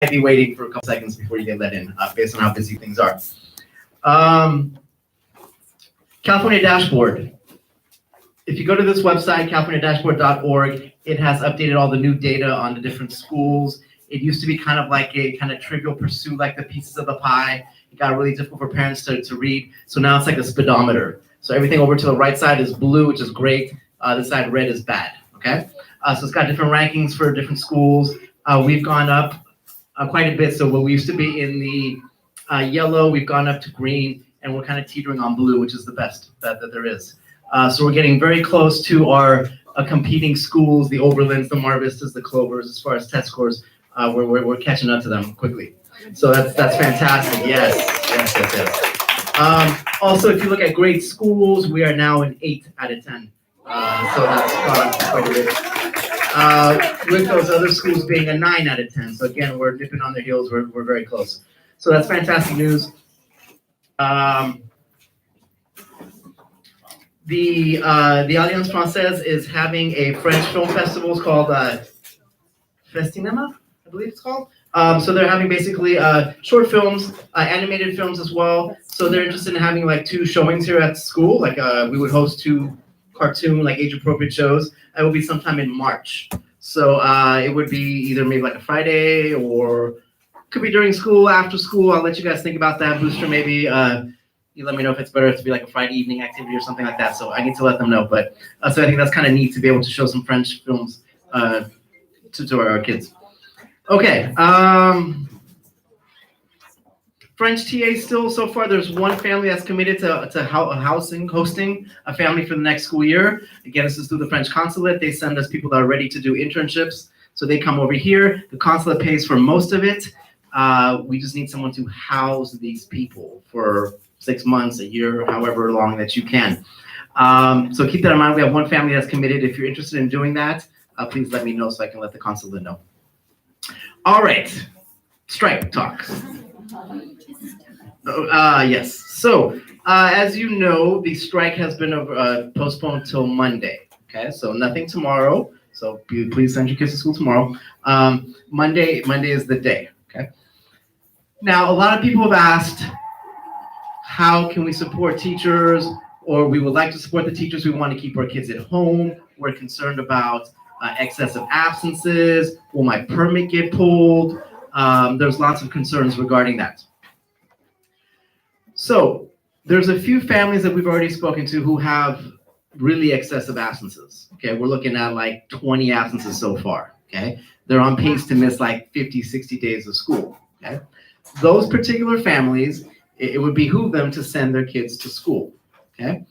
might be waiting for a couple seconds before you get let in, based on how busy things are. California Dashboard. If you go to this website, californiadashboard.org, it has updated all the new data on the different schools. It used to be kind of like a kind of trivial pursuit, like the pieces of the pie. It got really difficult for parents to read. So now it's like a speedometer. So everything over to the right side is blue, which is great. This side red is bad, okay? So it's got different rankings for different schools. We've gone up quite a bit. So what we used to be in the yellow, we've gone up to green, and we're kind of teetering on blue, which is the best that there is. So we're getting very close to our competing schools, the Oberlins, the Mar Vistas, the Clovers, as far as test scores. We're catching up to them quickly. So that's fantastic. Yes. Also, if you look at great schools, we are now an 8 out of 10. So that's gone quite a bit. With those other schools being a 9 out of 10. So again, we're dipping on their heels. We're very close. So that's fantastic news. The Alliance Française is having a French film festival. It's called Festinema, I believe it's called. So they're having basically short films, animated films as well. So they're interested in having like 2 showings here at school. Like we would host 2 cartoon, like age-appropriate shows. It will be sometime in March. So it would be either maybe like a Friday or could be during school, after school. I'll let you guys think about that. Booster, maybe you let me know if it's better to be like a Friday evening activity or something like that. So I need to let them know. But so I think that's kind of neat to be able to show some French films to our kids. Okay. French TA still so far. There's one family that's committed to hosting a family for the next school year. Again, this is through the French consulate. They send us people that are ready to do internships. So they come over here. The consulate pays for most of it. We just need someone to house these people for 6 months, a year, however long that you can. So keep that in mind. We have one family that's committed. If you're interested in doing that, please let me know so I can let the consulate know. All right, strike talks. Yes. So as you know, the strike has been postponed till Monday. Okay, so nothing tomorrow. So please send your kids to school tomorrow. Monday is the day. Okay. Now, a lot of people have asked, how can we support teachers? Or we would like to support the teachers. We want to keep our kids at home. We're concerned about excessive absences. Will my permit get pulled? There's lots of concerns regarding that. So there's a few families that we've already spoken to who have really excessive absences. Okay, we're looking at like 20 absences so far. Okay, they're on pace to miss like 50, 60 days of school. Okay, those particular families, it would behoove them to send their kids to school. Okay,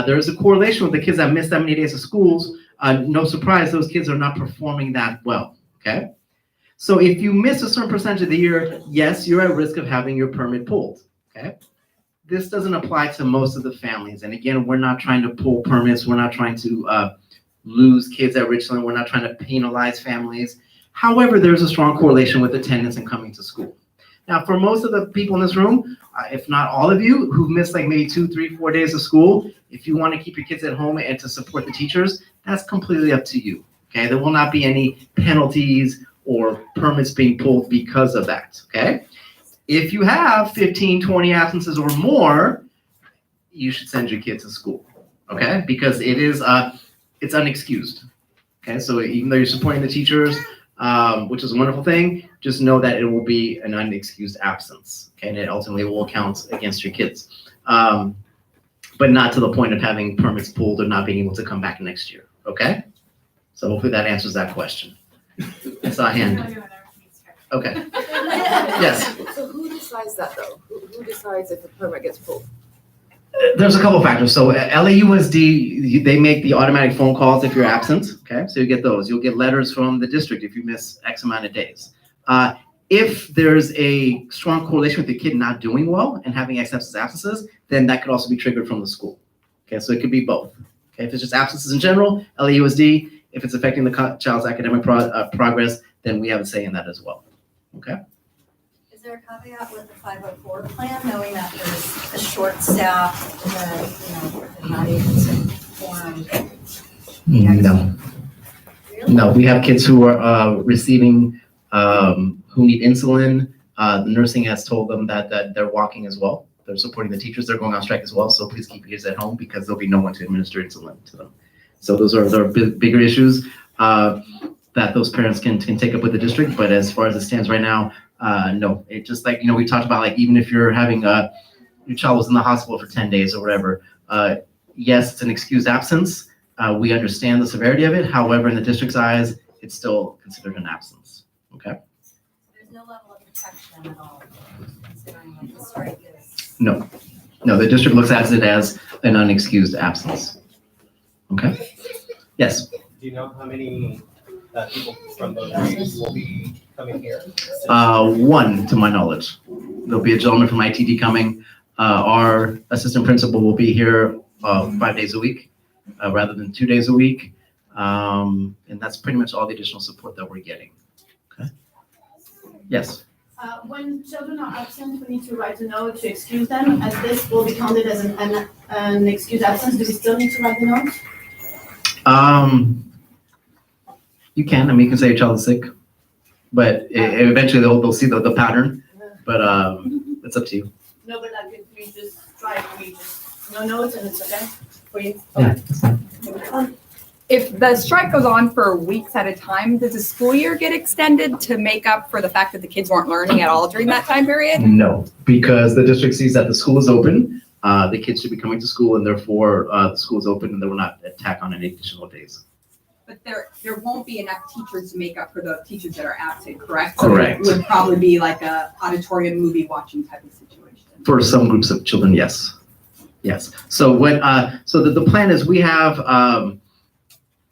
there is a correlation with the kids that miss that many days of schools. No surprise, those kids are not performing that well. Okay, so if you miss a certain percentage of the year, yes, you're at risk of having your permit pulled. Okay. This doesn't apply to most of the families. And again, we're not trying to pull permits. We're not trying to lose kids at Richland. We're not trying to penalize families. However, there's a strong correlation with attendance and coming to school. Now, for most of the people in this room, if not all of you who've missed like maybe 2, 3, 4 days of school, if you want to keep your kids at home and to support the teachers, that's completely up to you. Okay, there will not be any penalties or permits being pulled because of that. Okay. If you have 15, 20 absences or more, you should send your kid to school, okay? Because it is, it's unexcused, okay? So even though you're supporting the teachers, which is a wonderful thing, just know that it will be an unexcused absence, okay? And it ultimately will count against your kids, but not to the point of having permits pulled or not being able to come back next year, okay? So hopefully that answers that question. I saw a hand. Okay. Yes. So who decides that though? Who decides if the permit gets pulled? There's a couple factors. So LAUSD, they make the automatic phone calls if you're absent. Okay, so you get those. You'll get letters from the district if you miss X amount of days. If there's a strong correlation with the kid not doing well and having excessive absences, then that could also be triggered from the school. Okay, so it could be both. Okay, if it's just absences in general, LAUSD. If it's affecting the child's academic progress, then we have a say in that as well. Okay. Is there a caveat with the 504 plan, knowing that there's a short staff, they're not able to form? No. Really? No, we have kids who are receiving who need insulin. The nursing has told them that they're walking as well. They're supporting the teachers. They're going on strike as well. So please keep your kids at home because there'll be no one to administer insulin to them. So those are bigger issues that those parents can take up with the district. But as far as it stands right now, no. It just like, we talked about, like, even if you're having your child was in the hospital for 10 days or whatever, yes, it's an excused absence. We understand the severity of it. However, in the district's eyes, it's still considered an absence. Okay? There's no level of protection at all, considering what the strike is. No, the district looks at it as an unexcused absence. Okay? Yes. Do you know how many people from those areas will be coming here? One, to my knowledge. There'll be a gentleman from ITD coming. Our assistant principal will be here 5 days a week rather than 2 days a week. And that's pretty much all the additional support that we're getting. Okay? Yes. When children are absent, we need to write a note to excuse them, as this will be counted as an excused absence. Do we still need to write the note? You can. I mean, you can say your child is sick, but eventually they'll see the pattern. But it's up to you. No, but like if we just write, no notes and it's okay for you? Yeah. If the strike goes on for weeks at a time, does the school year get extended to make up for the fact that the kids weren't learning at all during that time period? No, because the district sees that the school is open. The kids should be coming to school, and therefore the school is open, and they will not tack on any additional days. But there won't be enough teachers to make up for the teachers that are absent, correct? Correct. So it would probably be like a auditorium movie watching type of situation. For some groups of children, yes. Yes. So the plan is we have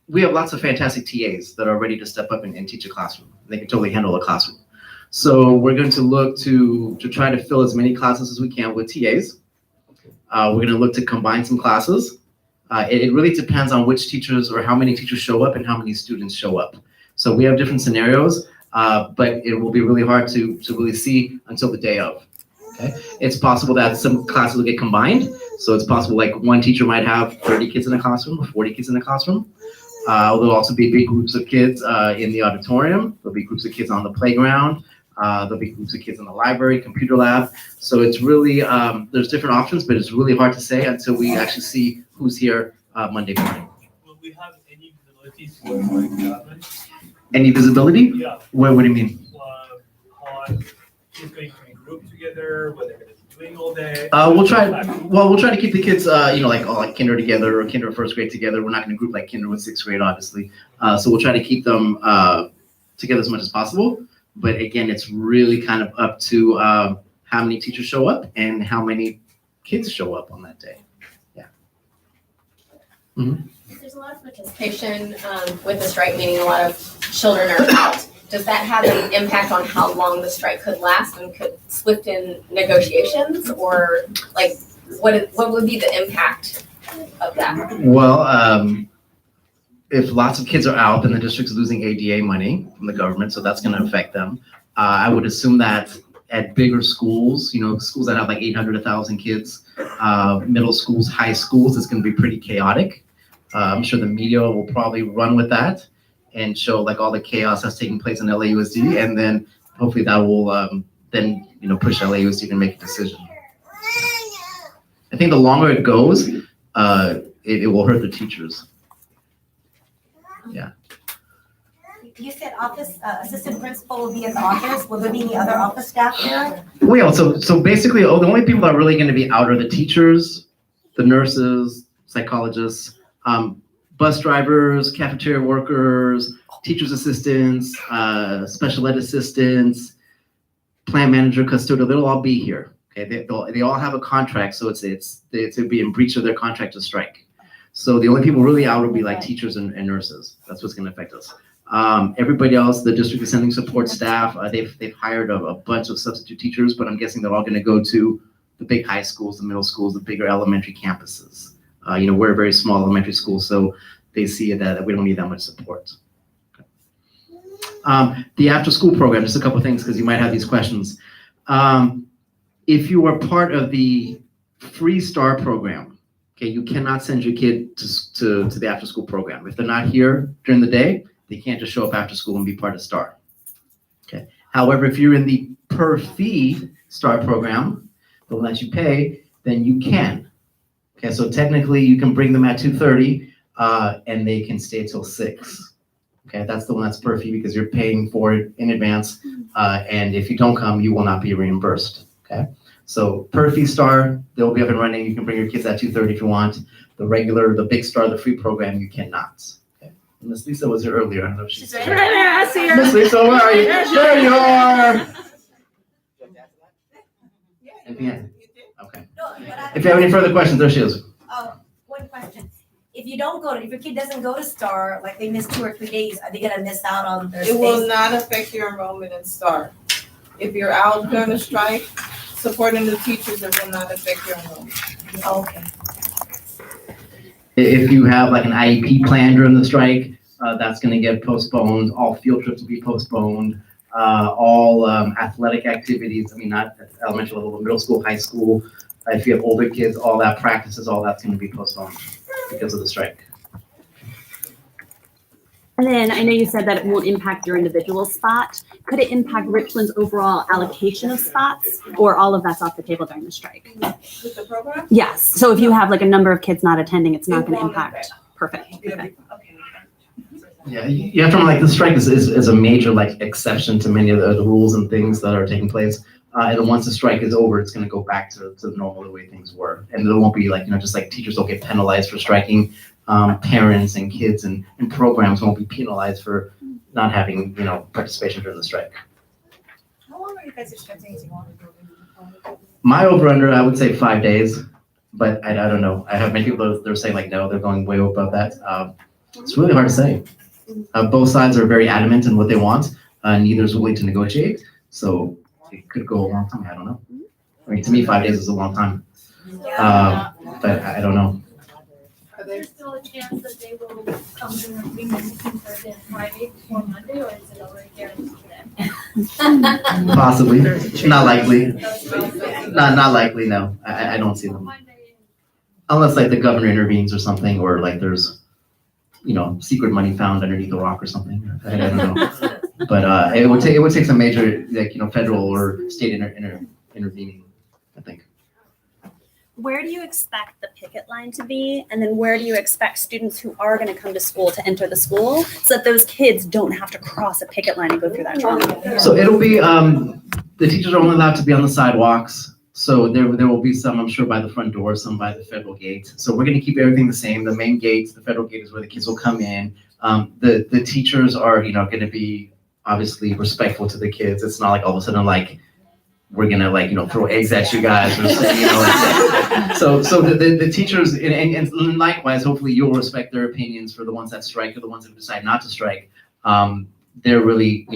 lots of fantastic TAs that are ready to step up and teach a classroom. They can totally handle a classroom. So we're going to look to try to fill as many classes as we can with TAs. We're going to look to combine some classes. It really depends on which teachers or how many teachers show up and how many students show up. So we have different scenarios, but it will be really hard to really see until the day of. Okay, it's possible that some classes will get combined. So it's possible like one teacher might have 30 kids in a classroom or 40 kids in a classroom. There'll also be big groups of kids in the auditorium. There'll be groups of kids on the playground. There'll be groups of kids in the library, computer lab. So it's really, there's different options, but it's really hard to say until we actually see who's here Monday morning. Will we have any visibility for like that? Any visibility? Yeah. What do you mean? How kids going to be grouped together, what they're going to be doing all day? We'll try to keep the kids, like kinder together or kinder first grade together. We're not going to group like kinder with sixth grade, obviously. So we'll try to keep them together as much as possible. But again, it's really kind of up to how many teachers show up and how many kids show up on that day. Yeah. Mm-hmm. There's a lot of participation with the strike, meaning a lot of children are out. Does that have an impact on how long the strike could last and could swift in negotiations, or like what would be the impact of that? Well, if lots of kids are out, then the district's losing ADA money from the government, so that's going to affect them. I would assume that at bigger schools, schools that have like 800, 1,000 kids, middle schools, high schools, it's going to be pretty chaotic. I'm sure the media will probably run with that and show like all the chaos that's taking place in LAUSD, and then hopefully that will push LAUSD to make a decision. I think the longer it goes, it will hurt the teachers. Yeah. You said office assistant principal will be in the office. Will there be any other office staff there? Well, yeah, so basically, the only people that are really going to be out are the teachers, the nurses, psychologists, bus drivers, cafeteria workers, teachers' assistants, special ed assistants, plant manager, custodial. They'll all be here. Okay, they all have a contract, so it's be in breach of their contract to strike. So the only people really out will be like teachers and nurses. That's what's going to affect us. Everybody else, the district is sending support staff. They've hired a bunch of substitute teachers, but I'm guessing they're all going to go to the big high schools, the middle schools, the bigger elementary campuses. We're a very small elementary school, so they see that we don't need that much support. Okay. The after-school program, just a couple of things because you might have these questions. If you are part of the Free Star program, okay, you cannot send your kid to the after-school program. If they're not here during the day, they can't just show up after school and be part of STAR. Okay. However, if you're in the per fee STAR program, the one that you pay, then you can. Okay, so technically you can bring them at 2:30 and they can stay till 6. Okay, that's the one that's per fee because you're paying for it in advance. And if you don't come, you will not be reimbursed. Okay, so per fee STAR, they'll be up and running. You can bring your kids at 2:30 if you want. The big STAR, the free program, you cannot. Okay, and Miss Lisa was here earlier. I don't know if she's She's right there, I see her. Miss Lisa, where are you? There you are. Anything? Okay. No, but I- If you have any further questions, there she is. One question. If your kid doesn't go to STAR, like they miss 2 or 3 days, are they gonna miss out on their It will space? not affect your enrollment in STAR. If you're out during a strike, supporting the teachers, it will not affect your enrollment. Okay. If you have like an IEP plan during the strike, that's gonna get postponed. All field trips will be postponed. All athletic activities, I mean, not at elementary level, but middle school, high school. If you have older kids, all that practices, all that's gonna be postponed because of the strike. And then I know you said that it won't impact your individual spot. Could it impact Richland's overall allocation of spots, or all of that's off the table during the strike? With the program? Yes. So if you have like a number of kids not attending, it's not It going to won't impact. Perfect. Okay. Yeah, you have to remember, like, the strike is a major, like, exception to many of the rules and things that are taking place. And then once the strike is over, it's gonna go back to normal, the way things were. And there won't be, like, just like teachers don't get penalized for striking, parents and kids and programs won't be penalized for not having, participation during the strike. How long are you guys expecting to go on? My over-under, I would say 5 days, but I don't know. I have many people that are saying, like, no, they're going way above that. It's really hard to say. Both sides are very adamant in what they want. Neither is willing to negotiate. So it could go a long time. I don't know. I mean, to me, 5 days is a long time. But I don't know. There's still a chance that they will come to an agreement between Thursday and Friday before Monday, or is it already guaranteed then? Possibly. Not likely. Not likely, no. I don't see them. Unless, like, the governor intervenes or something, or, like, there's, secret money found underneath a rock or something. I don't know. But it would take some major, like, federal or state intervening, I think. Where do you expect the picket line to be? And then where do you expect students who are going to come to school to enter the school so that those kids don't have to cross a picket line and go through that trauma? So it'll be, the teachers are only allowed to be on the sidewalks. So there will be some, I'm sure, by the front door, some by the federal gate. So we're going to keep everything the same. The main gates, the federal gate is where the kids will come in. The teachers are, going to be obviously respectful to the kids. It's not like all of a sudden, like, we're gonna, like, throw eggs at you guys or something, So the teachers, and likewise, hopefully you'll respect their opinions for the ones that strike or the ones that decide not to strike. They're really,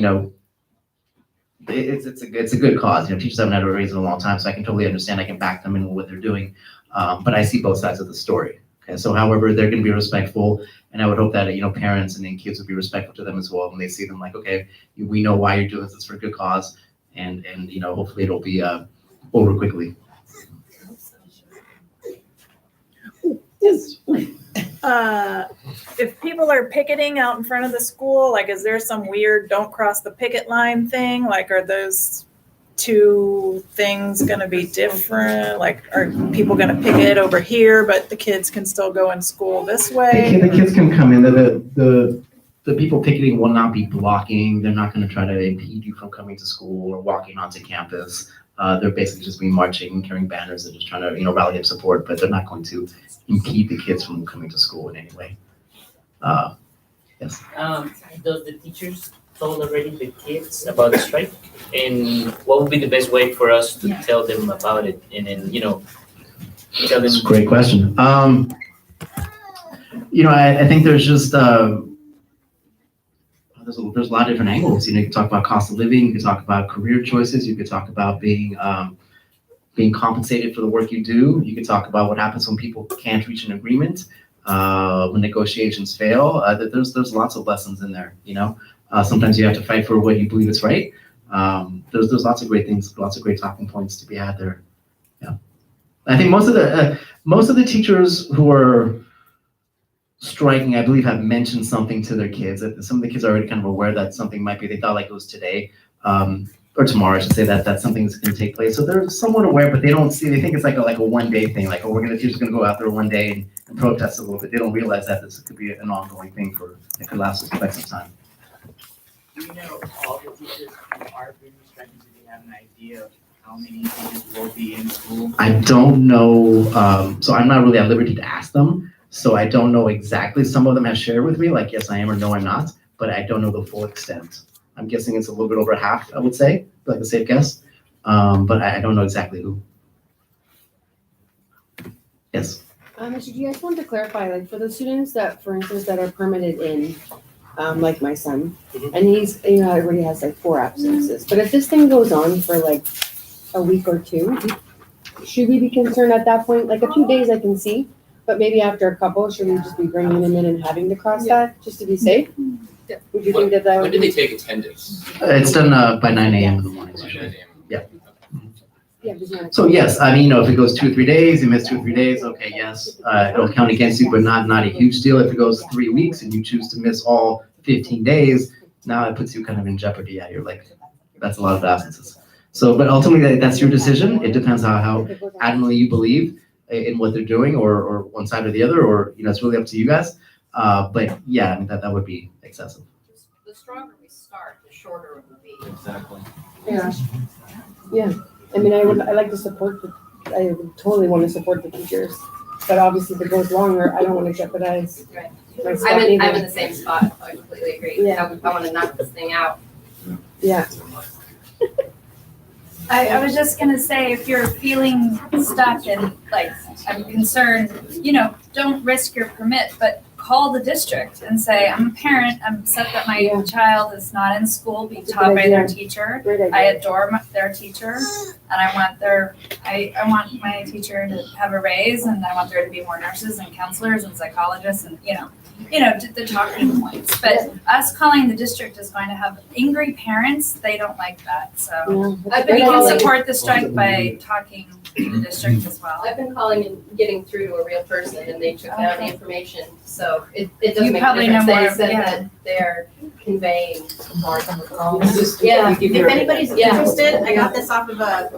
it's a good cause. Teachers haven't had a raise in a long time, so I can totally understand. I can back them in what they're doing. But I see both sides of the story. Okay, so however, they're gonna be respectful, and I would hope that, parents and then kids would be respectful to them as well when they see them, like, okay, we know why you're doing this, it's for a good cause. And hopefully it'll be over quickly. If people are picketing out in front of the school, like, is there some weird don't cross the picket line thing? Like, are those two things gonna be different? Like, are people gonna picket over here, but the kids can still go in school this way? The kids can come in. The people picketing will not be blocking. They're not going to try to impede you from coming to school or walking onto campus. They're basically just marching, carrying banners. They're just trying to, rally up support, but they're not going to impede the kids from coming to school in any way. Yes. Does the teachers told already the kids about the strike? And what would be the best way for us to tell them about it? And then, tell them. That's a great question. I think there's just, there's a lot of different angles. You can talk about cost of living, you can talk about career choices, you could talk about being compensated for the work you do. You could talk about what happens when people can't reach an agreement, when negotiations fail. There's lots of lessons in there. Sometimes you have to fight for what you believe is right. There's lots of great things, lots of great talking points to be had there. Yeah, I think most of the teachers who are striking, I believe, have mentioned something to their kids. Some of the kids are already kind of aware that something might be, they thought like it was today. or tomorrow, I should say, that something's gonna take place. So they're somewhat aware, but they think it's like a 1 day thing, like, oh, teachers gonna go out there 1 day and protest a little bit. They don't realize that this could be an ongoing thing that could last quite some time. Do you know all the teachers who are being restricted? Do you have an idea of how many teachers will be in school? I don't know, so I'm not really at liberty to ask them, so I don't know exactly. Some of them have shared with me, like, yes, I am, or no, I'm not, but I don't know the full extent. I'm guessing it's a little bit over half, I would say, like a safe guess, but I don't know exactly who. Yes? Mr. G, I just wanted to clarify, like, for the students that, for instance, that are permitted in, like my son, and he's, already has like 4 absences, but if this thing goes on for like a week or 2, should we be concerned at that point? Like, a few days I can see, but maybe after a couple, should we just be bringing him in and having to cross that, just to be safe? Yeah. Would you think that would When do be? they take attendance? It's done by 9 a.m. in the morning, usually. Yeah. Yeah, because you're not- So yes, I mean, if it goes 2 or 3 days, you miss 2 or 3 days, okay, yes, it'll count against you, but not a huge deal. If it goes 3 weeks and you choose to miss all 15 days, now it puts you kind of in jeopardy. Yeah, you're like, that's a lot of absences. So, but ultimately, that's your decision. It depends how adamantly you believe in what they're doing, or one side or the other, or, it's really up to you guys. But yeah, I mean, that would be excessive. The stronger we start, the shorter it will be. Exactly. Yeah. Yeah, I mean, I like to support I would totally want to support the teachers, but obviously if it goes longer, I don't want to jeopardize Right. my staff I'm in either. the same spot. I completely agree. Yeah. I want to knock this thing out. Yeah. I was just gonna say, if you're feeling stuck and like, I'm concerned, don't risk your permit, but call the district and say, I'm a parent, I'm upset that my child is not in school, being That's a taught good by their idea. teacher. Great idea. I adore their teacher, and I want my teacher to have a raise, and I want there to be more nurses and counselors and psychologists and, the talking points. But us calling the district is going to have angry parents. They don't like that. So Yeah, that's a I've we been great can idea. support the strike by talking to the district as well. I've been calling and getting through to a real person, and they took down the information. So it doesn't You make a probably know difference. They more, said yeah. that they're conveying support. Yeah, If if anybody's Yeah. interested, I got this off of a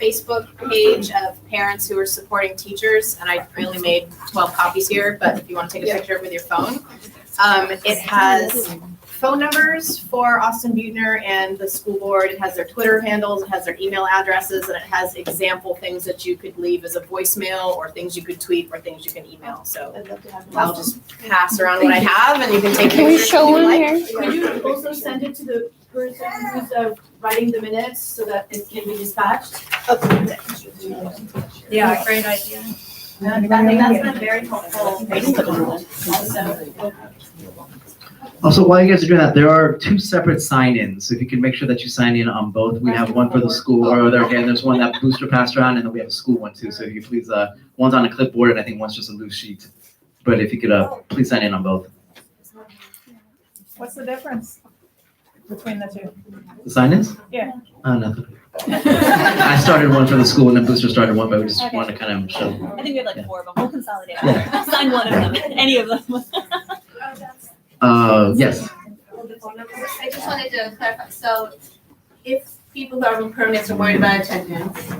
Facebook page of parents who are supporting teachers, and I only made 12 copies here, but if you want to take a picture with your phone. It has phone numbers for Austin Buettner and the school board. It has their Twitter handles, it has their email addresses, and it has example things that you could leave as a voicemail, or things you could tweet, or things you can email. So I'll just pass around what I have, and you can take Can we pictures if show you one like. here? Could you also send it to the person who's writing the minutes so that it can be dispatched? Yeah, great idea. I think that's been very helpful. Also. Also, while you guys are doing that, there are 2 separate sign-ins. So if you can make sure that you sign in on both. We have one for the school, or there's one that Booster passed around, and then we have a school one too. So if you please, one's on a clipboard, and I think one's just a loose sheet. But if you could, please sign in on both. What's the difference between the two? The sign-ins? Yeah. Nothing. I started one for the school, and then Booster started one, but we just Okay. wanted to kind of show. I think we have like 4 of them. We'll consolidate. Yeah. Sign one of them, any of them. Yes. I just wanted to clarify. So if people who are on permits are worried about attendance,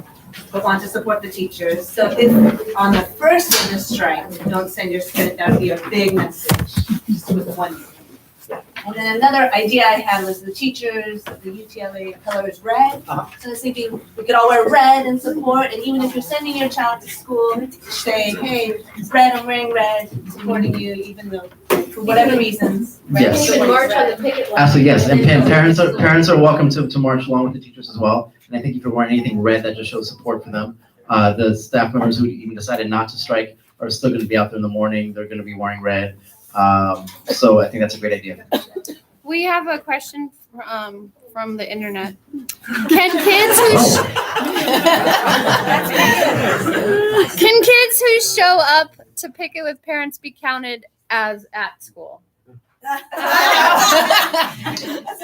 but want to support the teachers, so if on the first of the strike, don't send your student, that would be a big message, just with one. And then another idea I had was the teachers, the UTLA color is red. So I was thinking we could all wear red and support, and even if you're sending your child to school, say, hey, red, I'm wearing red, supporting you, even though, for whatever reasons. right? Yes. You can march on the picket line. Absolutely, yes. And parents are welcome to march along with the teachers as well. And I think if you're wearing anything red, that just shows support for them. The staff members who even decided not to strike are still going to be out there in the morning. They're going to be wearing red. So I think that's a great idea. We have a question from the internet. Can kids who show up to picket with parents be counted as at school?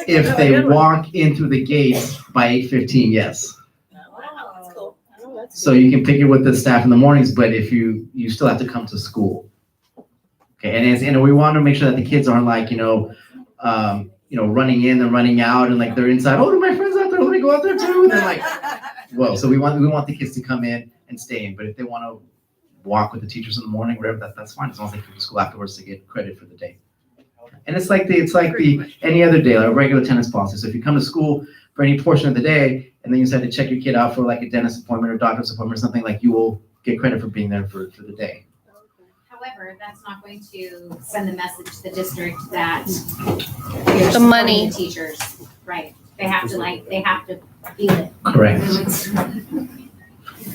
If they walk in through the gates by 8:15, yes. So you can pick it with the staff in the mornings, but if you still have to come to school. Okay, and we want to make sure that the kids aren't like, running in and running out, and like they're inside. Oh, my friends out there. Let me go out there too. And they're like, whoa. So we want the kids to come in and stay in. But if they want to walk with the teachers in the morning, whatever, that's fine. As long as they come to school afterwards to get credit for the day. And it's like the any other day, like a regular attendance policy. So if you come to school for any portion of the day, and then you decide to check your kid out for like a dentist appointment or doctor's appointment or something, like you will get credit for being there for the day. However, that's not going to send the message to the district that The money. the teachers, right? They have to feel it. Correct.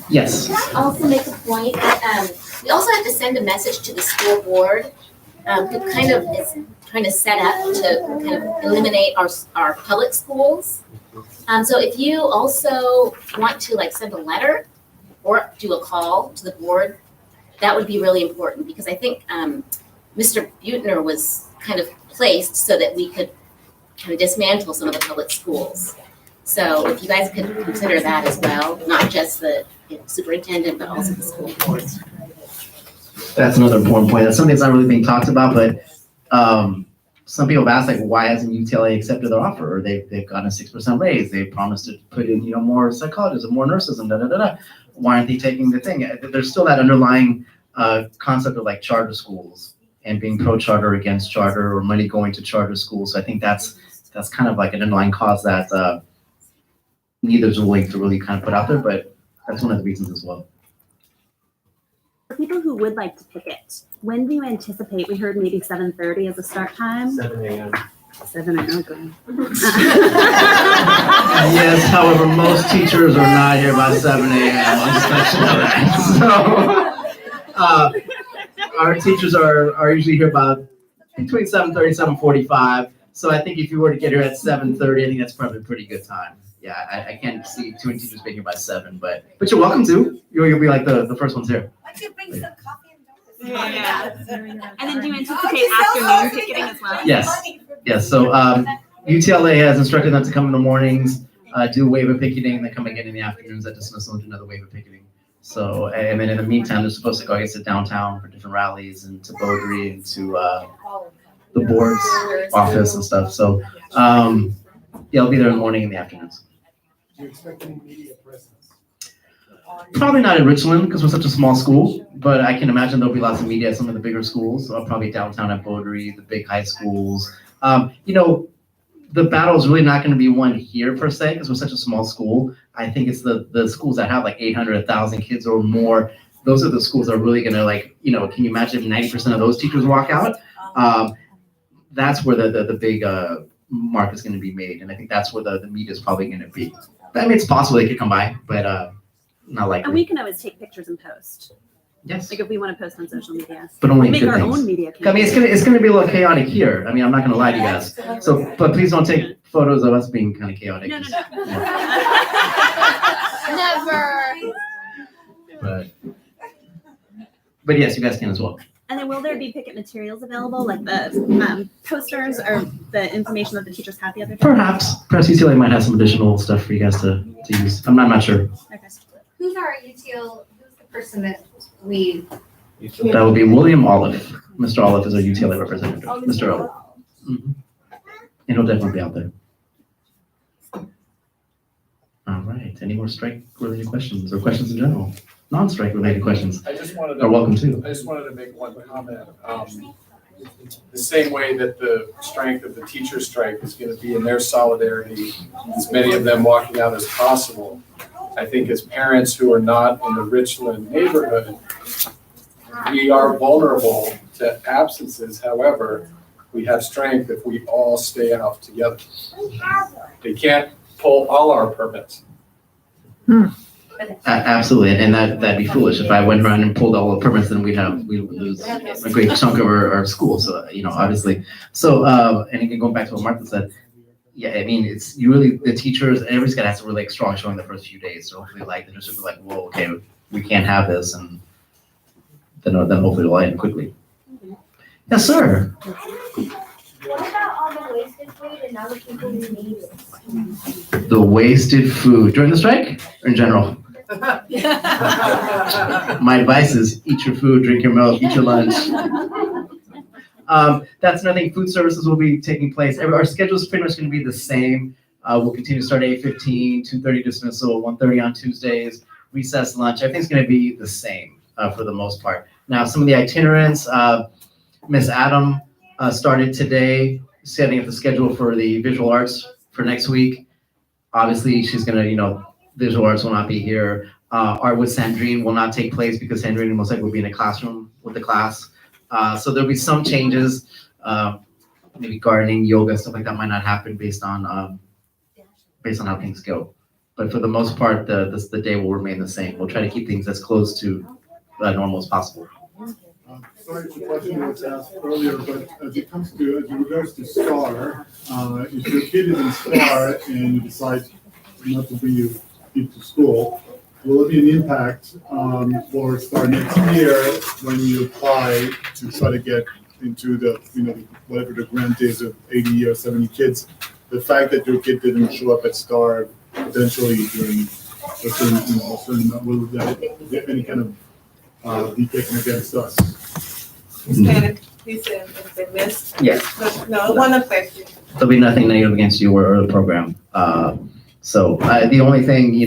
Yes. Also make a point that we also have to send a message to the school board, who kind of is trying to set up to kind of eliminate our public schools. So if you also want to like send a letter or do a call to the board, that would be really important, because I think Mr. Buettner was kind of placed so that we could kind of dismantle some of the public schools. So if you guys could consider that as well, not just the superintendent, but also the school board. That's another important point. That's something that's not really being talked about, but some people have asked, like, why hasn't UTLA accepted their offer? Or they've gotten a 6% raise. They promised to put in, more psychologists and more nurses and da-da-da-da. Why aren't they taking the thing? There's still that underlying concept of like charter schools and being pro-charter against charter, or money going to charter schools. So I think that's kind of like an underlying cause that neither's willing to really kind of put out there, but that's one of the reasons as well. For people who would like to picket, when do you anticipate? We heard maybe 7:30 as a start time. 7 a.m. 7 a.m. Okay. Yes, however, most teachers are not here by 7 a.m. I'm just letting you know that. So our teachers are usually here about between 7:30 and 7:45. So I think if you were to get here at 7:30, I think that's probably a pretty good time. Yeah, I can't see too many teachers being here by 7, but you're welcome to. You'll be like the first ones here. Why don't you bring some coffee and donuts? Yeah. And then do you anticipate afternoon picketing as well? Yes. So UTLA has instructed them to come in the mornings, do waiver picketing, and then come again in the afternoons at dismissal and do another waiver picketing. So, and then in the meantime, they're supposed to go, I guess, to downtown for different rallies and to Beaudry and to the board's office and stuff. So, yeah, I'll be there in the morning and the afternoons. Do you expect any media presence? Probably not in Richland because we're such a small school, but I can imagine there'll be lots of media at some of the bigger schools, probably downtown at Beaudry, the big high schools. The battle is really not going to be one here per se because we're such a small school. I think it's the schools that have like 800, 1,000 kids or more. Those are the schools that are really going to can you imagine if 90% of those teachers walk out? That's where the big mark is going to be made. And I think that's where the media is probably going to be. I mean, it's possible they could come by, but not likely. And we can always take pictures and post. Yes. Like if we want to post on social media. But only we make good our things. own media. I mean, it's gonna be a little chaotic here. I mean, I'm not gonna lie to you guys. So, but please don't take photos of us being kind of chaotic. No. Never. But yes, you guys can as well. And then will there be picket materials available, like the posters or the information that the teachers had the other day? Perhaps UCLA might have some additional stuff for you guys to use. I'm not sure. Okay. Who's our UTL, who's the person that we? That would be William Olive. Mr. Olive is our UTLA representative. Mr. Olive. Mm-hmm. And he'll definitely be out there. All right. Any more strike-related questions or questions in general? Non-strike related questions I just wanted are welcome too. I just wanted to make one comment. The same way that the strength of the teacher strike is going to be in their solidarity, as many of them walking out as possible. I think as parents who are not in the Richland neighborhood, we are vulnerable to absences. However, we have strength if we all stay out together. They can't pull all our permits. Absolutely, and that'd be foolish. If I went around and pulled all the permits, then we would lose a great chunk of our school. So, obviously. So, and again, going back to what Martha said, yeah, I mean, it's the teachers, everybody's got to have some really strong showing the first few days. So hopefully, the district will be like, whoa, okay, we can't have this, and then hopefully it'll end quickly. Yes, sir. What about all the wasted food and other people who need it? The wasted food during the strike or in general? My advice is eat your food, drink your milk, eat your lunch. That's nothing. Food services will be taking place. Our schedule is pretty much going to be the same. We'll continue to start at 8:15, 2:30 dismissal, 1:30 on Tuesdays, recess, lunch. Everything's going to be the same for the most part. Now, some of the itinerants, Miss Adam started today setting up the schedule for the visual arts for next week. Obviously, she's going to, visual arts will not be here. Art with Sandrine will not take place because Sandrine most likely will be in a classroom with the class. So there'll be some changes. Maybe gardening, yoga, stuff like that might not happen based on how things go. But for the most part, the day will remain the same. We'll try to keep things as close to normal as possible. Sorry if the question was asked earlier, but as it comes to, as in regards to STAR, if your kid is in STAR and you decide not to bring your kid to school, will it be an impact for STAR next year when you apply to try to get into the, whatever the grant is of 80 or 70 kids? The fact that your kid didn't show up at STAR potentially during a certain amount, will that any kind of be taken against us? He said if they missed. Yes. No, it won't affect you. There'll be nothing negative against you or the program. So the only thing,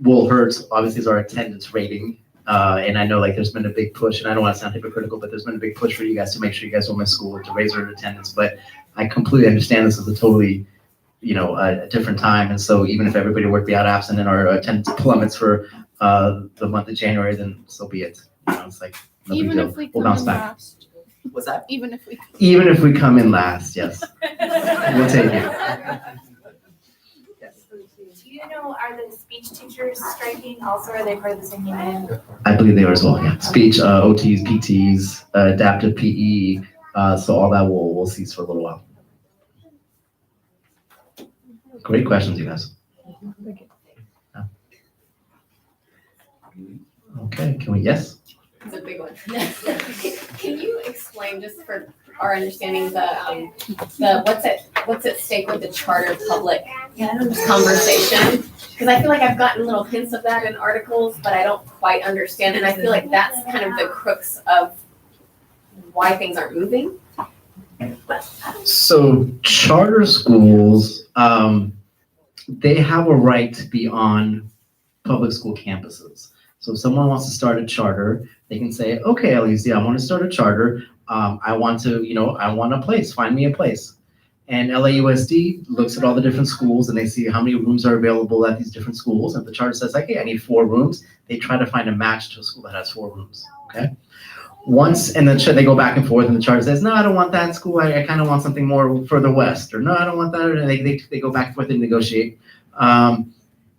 will hurt, obviously, is our attendance rating. And I know there's been a big push, and I don't want to sound hypocritical, but there's been a big push for you guys to make sure you guys don't miss school, to raise your attendance. But I completely understand this is a totally, a different time. And so even if everybody were to be out absent and our attendance plummets for the month of January, then so be it. It's like, no big Even deal. if we We'll come bounce in back. last. What's that? Even if we. Even if we come in last, yes. We'll take it. Do you know, are the speech teachers striking also, are they part of the same union? I believe they are as well, yeah. Speech, OTs, PTs, adaptive PE, so all that will cease for a little while. Great questions, you guys. Yeah. Okay, can we, yes? It's a big one. Can you explain, just for our understanding, the what's at stake with the charter public conversation? Because I feel like I've gotten little hints of that in articles, but I don't quite understand. And I feel like that's kind of the crux of why things aren't moving. So charter schools, they have a right to be on public school campuses. So if someone wants to start a charter, they can say, okay, LEC, I want to start a charter. I want a place, find me a place. And LAUSD looks at all the different schools and they see how many rooms are available at these different schools. And if the charter says, okay, I need 4 rooms, they try to find a match to a school that has 4 rooms, okay? And then they go back and forth and the charter says, no, I don't want that school. I kind of want something more further west, or no, I don't want that. And they go back and forth and negotiate.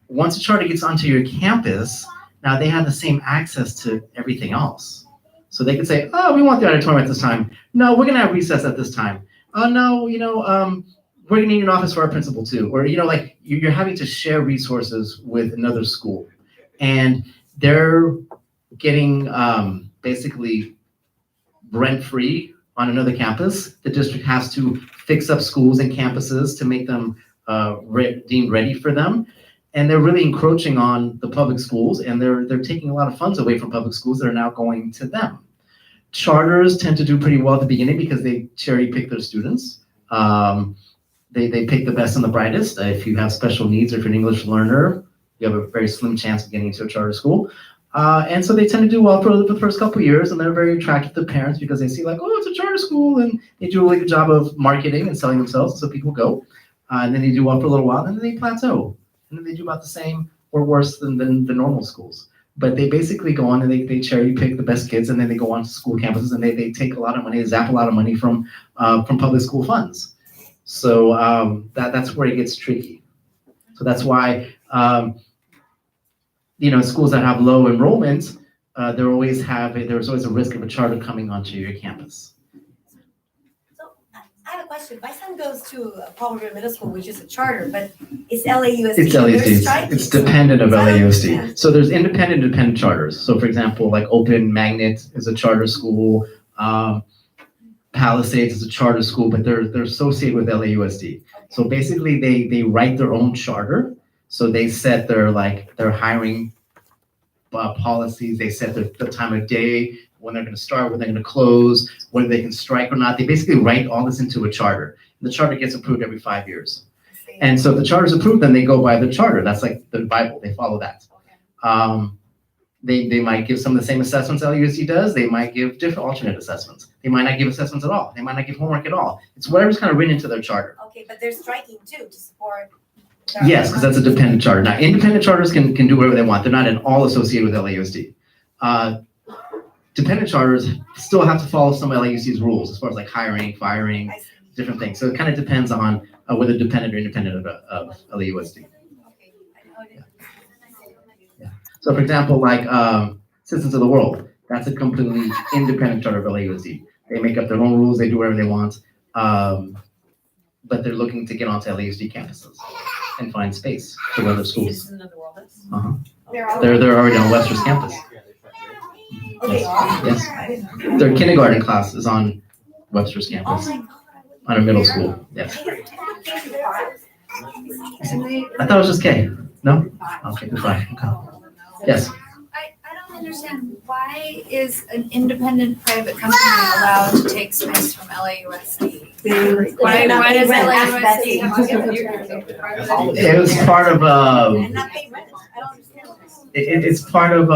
Once a charter gets onto your campus, now they have the same access to everything else. So they can say, oh, we want the auditorium at this time. No, we're gonna have recess at this time. Oh, no, we're gonna need an office for our principal too. Or, you're having to share resources with another school. And they're getting basically rent-free on another campus. The district has to fix up schools and campuses to make them deemed ready for them. And they're really encroaching on the public schools, and they're taking a lot of funds away from public schools that are now going to them. Charters tend to do pretty well at the beginning because they cherry pick their students. They pick the best and the brightest. If you have special needs or if you're an English learner, you have a very slim chance of getting into a charter school. And so they tend to do well for the first couple of years, and they're very attractive to parents because they see oh, it's a charter school, and they do a really good job of marketing and selling themselves, so people go. And then they do well for a little while, and then they plateau. And then they do about the same or worse than the normal schools. But they basically go on and they cherry pick the best kids, and then they go on to school campuses and they take a lot of money, they zap a lot of money from public school funds. So that's where it gets tricky. So that's why schools that have low enrollment, there's always a risk of a charter coming onto your campus. I have a question. My son goes to Palm River Middle School, which is a charter, but it's LAUSD. It's LAUSD. It's dependent of LAUSD. So there's independent charters. So for example, Open Magnet is a charter school. Palisades is a charter school, but they're associated with LAUSD. So basically, they write their own charter. So they set their hiring policies. They set the time of day. when they're going to start, when they're going to close, whether they can strike or not. They basically write all this into a charter. The charter gets approved every 5 years. And so if the charter is approved, then they go by the charter. That's like the Bible. They follow that. They might give some of the same assessments LUSD does. They might give different alternate assessments. They might not give assessments at all. They might not give homework at all. It's whatever's kind of written into their charter. Okay, but they're striking too to support. Yes, because that's a dependent charter. Now, independent charters can do whatever they want. They're not at all associated with LAUSD. Dependent charters still have to follow some of LAUSD's rules as far as like hiring, firing, different things. So it kind of depends on whether dependent or independent of LAUSD. Yeah. So for example, like Citizens of the World, that's a completely independent charter of LAUSD. They make up their own rules. They do whatever they want. But they're looking to get onto LAUSD campuses and find space for other schools. Uh-huh. They're already on Webster's campus. Yes. Their kindergarten class is on Webster's campus, on a middle school. Yes. I thought it was just K. No? Okay, goodbye. Okay. Yes. I don't understand, why is an independent private company allowed to take space from LAUSD? Why does LAUSD have to give it? It was part of it's part of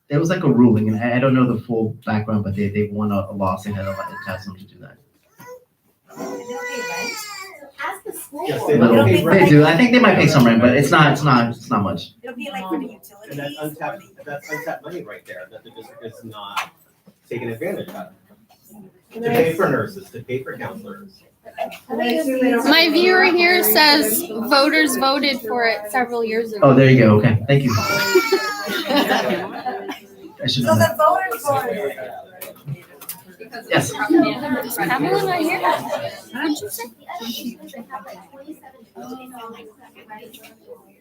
it was like a ruling, and I don't know the full background, but they won a lawsuit that entitled them to do that. Ask the school. Yes, They do. I think they might pay some rent, but it's not much. It'll be like for the utilities. And that's untapped money right there that the district is not taking advantage of. To pay for nurses, to pay for counselors. My viewer here says voters voted for it several years ago. Oh, there you go. Okay, thank you. I should So know that. the voters voted. Yes. Pamela not here? What did you say?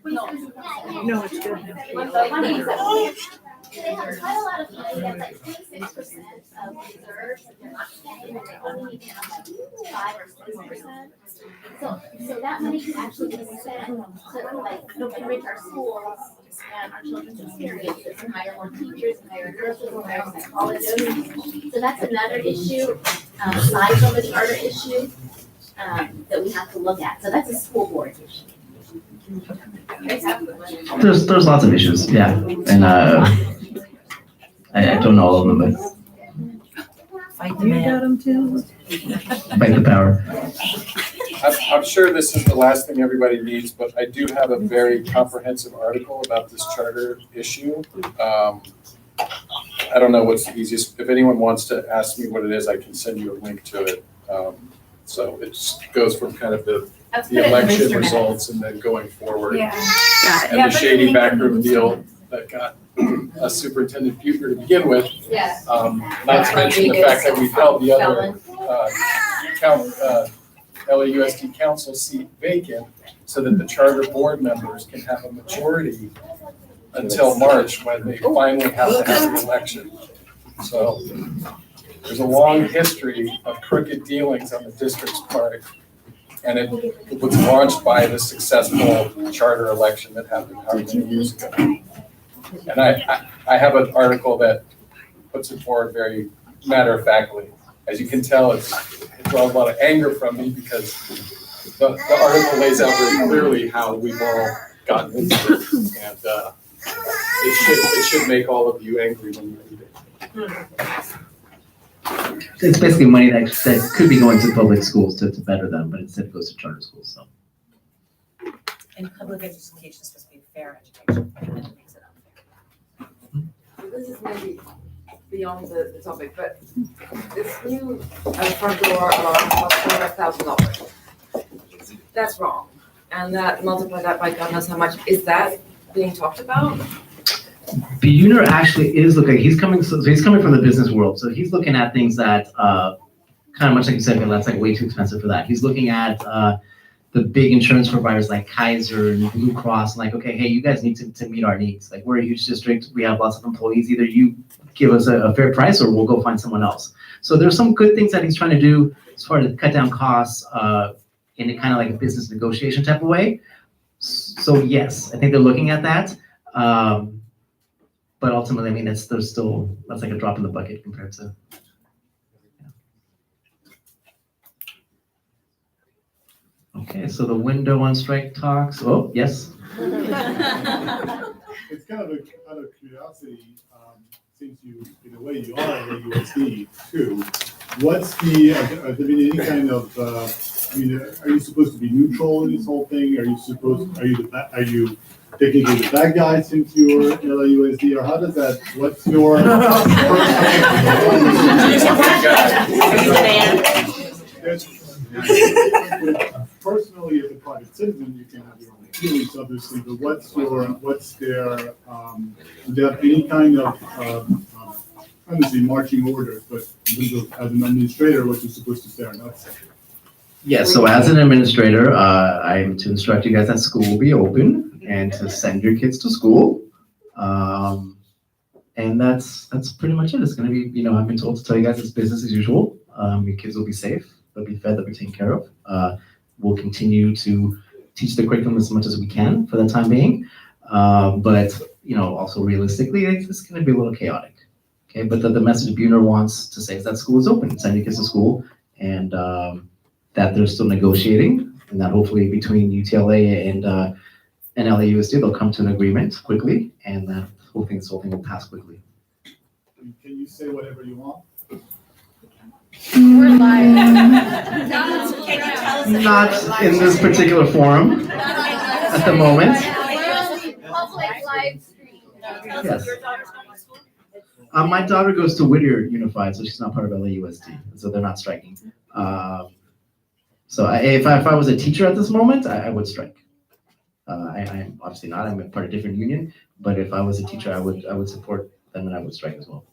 No, it's good. They have quite a lot of money, that's like 26% of reserves that they're not spending, and they only need to have like 5 or 6%. So that money can actually be spent to like enrich our schools and our children's experiences and hire more teachers and hire nurses and hire psychologists. So that's another issue, aside from the charter issue, that we have to look at. So that's a school board issue. There's lots of issues, yeah, and I don't know all of them, but Fight the man. You got them too? fight the power. I'm sure this is the last thing everybody needs, but I do have a very comprehensive article about this charter issue. I don't know what's the easiest. If anyone wants to ask me what it is, I can send you a link to it. So it just goes from kind of the election results and then going forward. Yeah. And the shady backroom deal that got Superintendent Bucher to begin with. Yeah. Not to mention the fact that we've held the other LAUSD council seat vacant so that the charter board members can have a majority until March when they finally have to have an election. So there's a long history of crooked dealings on the district's part. And it was launched by the successful charter election that happened how many years ago. And I have an article that puts it forward very matter-of-factly. As you can tell, it draws a lot of anger from me because the article lays out very clearly how we've all gotten into this. And it should make all of you angry when you read it. It's basically money that could be going to public schools to better them, but instead it goes to charter schools. So. And public education is supposed to be fair education. That makes it unfair. This is maybe beyond the topic, but this new front door alarm costs $400,000. That's wrong. And that multiply that by God knows how much. Is that being talked about? Buhner actually is looking. He's coming from the business world, so he's looking at things that kind of much like you said, that's like way too expensive for that. He's looking at the big insurance providers like Kaiser and Blue Cross, like, okay, hey, you guys need to meet our needs. Like, we're a huge district, we have lots of employees. Either you give us a fair price, or we'll go find someone else. So there's some good things that he's trying to do as far as cut down costs in a kind of like a business negotiation type of way. So yes, I think they're looking at that. But ultimately, I mean, that's like a drop in the bucket compared to. Okay, so the window on strike talks. Oh, yes. It's kind of out of curiosity, since you, in a way, you are at USD too. What's the, are there any kind of, I mean, are you supposed to be neutral in this whole thing? Are you technically the bad guy since you're at LAUSD, or how does that, what's your? Personally, as a private citizen, you can have your own feelings, obviously, but what's their, do they have any kind of, I'm gonna say marching orders, but in terms of, as an administrator, what you're supposed to say or not say? Yeah, so as an administrator, I'm to instruct you guys that school will be open and to send your kids to school. And that's pretty much it. It's gonna be, I've been told to tell you guys it's business as usual. Your kids will be safe, they'll be fed, they'll be taken care of. We'll continue to teach the curriculum as much as we can for the time being. But, also realistically, it's gonna be a little chaotic. Okay, but the message Buhner wants to say is that school is open, send your kids to school, and that they're still negotiating, and that hopefully between UTLA and LAUSD, they'll come to an agreement quickly, and that this whole thing will pass quickly. Can you say whatever you want? We're live. Not in this particular forum at the moment. Public live stream. Yes. My daughter goes to Whittier Unified, so she's not part of LAUSD, so they're not striking. So if I was a teacher at this moment, I would strike. I'm obviously not. I'm a part of a different union, but if I was a teacher, I would support them and I would strike as well.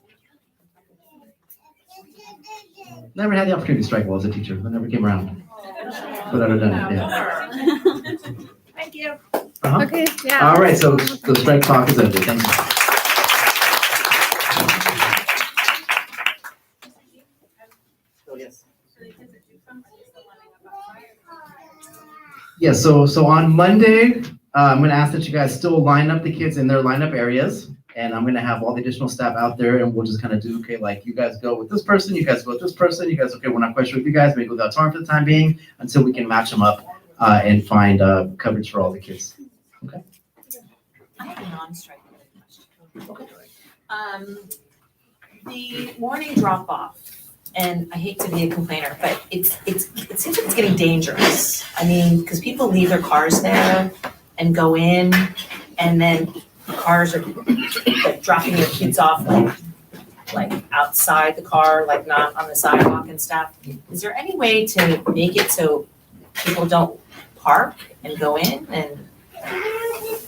Never had the opportunity to strike while as a teacher. I never came around. But I've done it. Yeah. Thank you. Uh-huh. Okay, yeah. All right. So the strike talk is ended. Thank you. Oh, yes. Yeah, so on Monday, I'm gonna ask that you guys still line up the kids in their lineup areas, and I'm gonna have all the additional staff out there, and we'll just kind of do, okay, like you guys go with this person, you guys go with this person, you guys, okay, we're not quite sure with you guys, maybe go without Torn for the time being, until we can match them up and find coverage for all the kids. Okay. I have a non-strike question. The morning drop off, and I hate to be a complainer, but it seems like it's getting dangerous. I mean, because people leave their cars there and go in, and then cars are like dropping their kids off like outside the car, like not on the sidewalk and stuff. Is there any way to make it so people don't park and go in and?